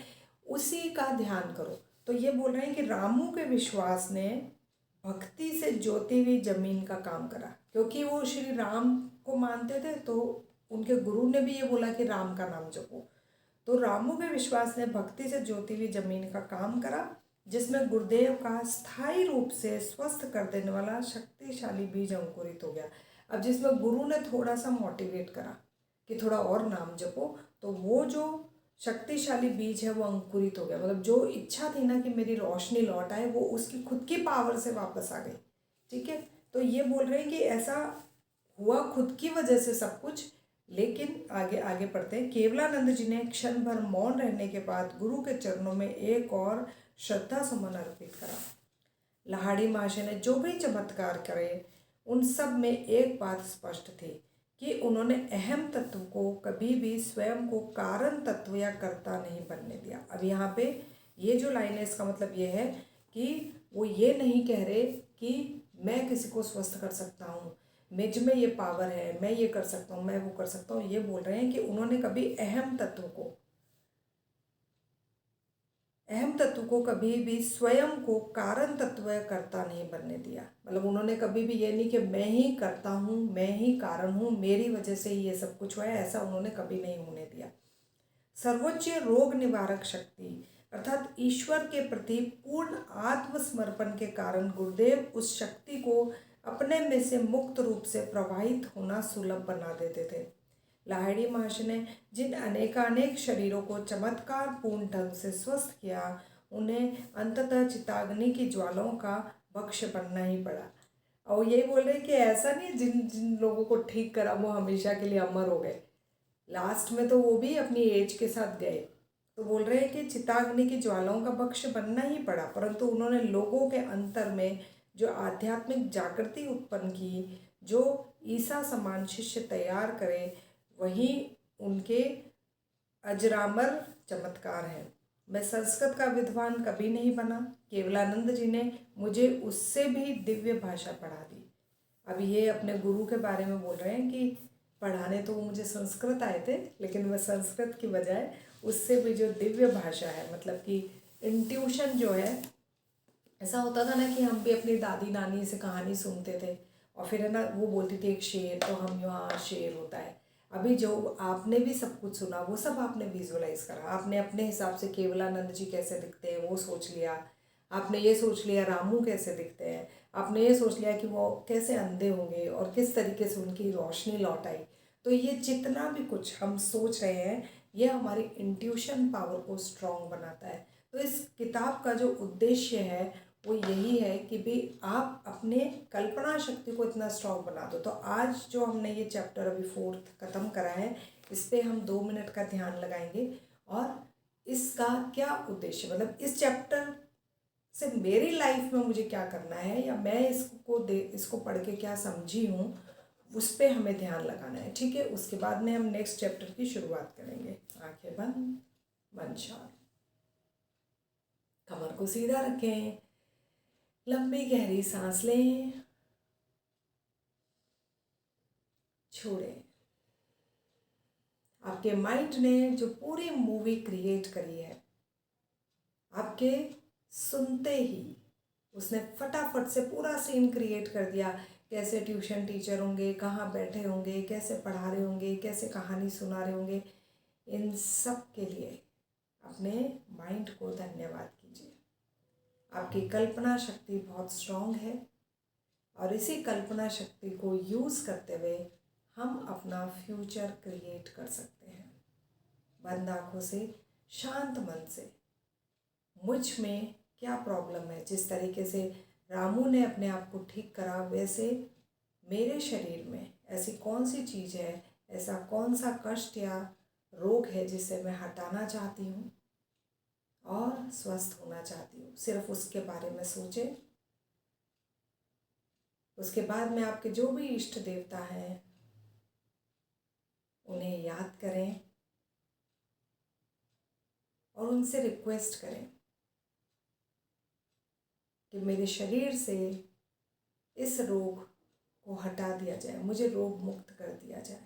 उसी का ध्यान करो। तो ये बोल रहे हैं कि रामू के विश्वास ने भक्ति से ज्योति हुई जमीन का काम करा, क्योंकि वो श्री राम को मानते थे। तो उनके गुरु ने भी ये बोला कि राम का नाम जपो। तो रामू के विश्वास ने भक्ति से ज्योति हुई जमीन का काम करा, जिसमें गुरुदेव का स्थायी रूप से स्वस्थ कर देने वाला शक्तिशाली बीज अंकुरित हो गया। अब जिसमें गुरु ने थोड़ा सा मोटिवेट करा कि थोड़ा और नाम जपो, तो वो जो शक्तिशाली बीज है वो अंकुरित हो गया। मतलब जो इच्छा थी ना कि मेरी रोशनी लौट आए, वो उसकी खुद की पावर से वापस आ गई। ठीक है, तो ये बोल रहे हैं कि ऐसा हुआ खुद की वजह से सब कुछ। लेकिन आगे आगे पढ़ते हैं। केवलानंद जी ने क्षण भर मौन रहने के बाद गुरु के चरणों में एक और श्रद्धा सुमन अर्पित करा। लाहिड़ी महाशय ने जो भी चमत्कार करे, उन सब में एक बात स्पष्ट थी कि उन्होंने अहम तत्व को कभी भी स्वयं को कारण तत्व या कर्ता नहीं बनने दिया। अब यहाँ पे ये जो लाइन है, इसका मतलब ये है कि वो ये नहीं कह रहे कि मैं किसी को स्वस्थ कर सकता हूँ, मुझ में ये पावर है, मैं ये कर सकता हूँ, मैं वो कर सकता हूँ। ये बोल रहे हैं कि उन्होंने कभी अहम तत्व को कभी भी स्वयं को कारण तत्व या कर्ता नहीं बनने दिया। मतलब उन्होंने कभी भी ये नहीं कि मैं ही करता हूँ, मैं ही कारण हूँ, मेरी वजह से ही ये सब कुछ हुआ है, ऐसा उन्होंने कभी नहीं होने दिया। सर्वोच्च रोग निवारक शक्ति, अर्थात ईश्वर के प्रति पूर्ण आत्मसमर्पण के कारण गुरुदेव उस शक्ति को अपने में से मुक्त रूप से प्रवाहित होना सुलभ बना देते थे। लाहिड़ी महर्षि ने जिन अनेकानेक शरीरों को चमत्कार पूर्ण ढंग से स्वस्थ किया, उन्हें अंततः चिताग्नि की ज्वालाओं का भक्ष्य बनना ही पड़ा। और यही बोल रहे कि ऐसा नहीं जिन जिन लोगों को ठीक करा वो हमेशा के लिए अमर हो गए, लास्ट में तो वो भी अपनी एज के साथ गए। तो बोल रहे हैं कि चिताग्नि की ज्वालाओं का भक्ष्य बनना ही पड़ा, परंतु उन्होंने लोगों के अंतर में जो आध्यात्मिक जागृति उत्पन्न की, जो ईसा समान शिष्य तैयार करे, वही उनके अजरामर चमत्कार हैं। मैं संस्कृत का विद्वान कभी नहीं बना, केवलानंद जी ने मुझे उससे भी दिव्य भाषा पढ़ा दी। अब ये अपने गुरु के बारे में बोल रहे हैं कि पढ़ाने तो वो मुझे संस्कृत आए थे, लेकिन मैं संस्कृत की बजाय उससे भी जो दिव्य भाषा है, मतलब कि इंट्यूशन जो है, ऐसा होता था ना कि हम भी अपनी दादी नानी से कहानी सुनते थे और फिर है ना वो बोलती थी एक शेर, तो हम यहाँ शेर होता है। अभी जो आपने भी सब कुछ सुना वो सब आपने विजुअलाइज करा, आपने अपने हिसाब से केवलानंद जी कैसे दिखते हैं वो सोच लिया, आपने ये सोच लिया रामू कैसे दिखते हैं, आपने ये सोच लिया कि वो कैसे अंधे होंगे और किस तरीके से उनकी रोशनी लौट आई। तो ये जितना भी कुछ हम सोच रहे हैं ये हमारी इंट्यूशन पावर को स्ट्रॉन्ग बनाता है। तो इस किताब का जो उद्देश्य है वो यही है कि भी आप अपने कल्पना शक्ति को इतना स्ट्रॉन्ग बना दो। तो आज जो हमने ये चैप्टर अभी 4th ख़त्म करा है, इस पर हम 2 मिनट का ध्यान लगाएंगे और इसका क्या उद्देश्य, मतलब इस चैप्टर से मेरी लाइफ में मुझे क्या करना है या मैं इसको पढ़ के क्या समझी हूँ, उस पर हमें ध्यान लगाना है। ठीक है, उसके बाद में हम नेक्स्ट चैप्टर की शुरुआत करेंगे। आंखें बंद, मन शांत, कमर को सीधा रखें, लंबी गहरी सांस लें, छोड़ें। आपके माइंड ने जो पूरी मूवी क्रिएट करी है, आपके सुनते ही उसने फटाफट से पूरा सीन क्रिएट कर दिया। कैसे ट्यूशन टीचर होंगे, कहाँ बैठे होंगे, कैसे पढ़ा रहे होंगे, कैसे कहानी सुना रहे होंगे। इन सब के लिए अपने माइंड को धन्यवाद कीजिए। आपकी कल्पना शक्ति बहुत स्ट्रांग है और इसी कल्पना शक्ति को यूज़ करते हुए हम अपना फ्यूचर क्रिएट कर सकते हैं। बंद आँखों से, शांत मन से, मुझ में क्या प्रॉब्लम है, जिस तरीके से रामू ने अपने आप को ठीक करा, वैसे मेरे शरीर में ऐसी कौन सी चीज़ है, ऐसा कौन सा कष्ट या रोग है जिसे मैं हटाना चाहती हूँ और स्वस्थ होना चाहती हूँ। सिर्फ उसके बारे में सोचें। उसके बाद में आपके जो भी इष्ट देवता हैं उन्हें याद करें और उनसे रिक्वेस्ट करें कि मेरे शरीर से इस रोग को हटा दिया जाए, मुझे रोग मुक्त कर दिया जाए।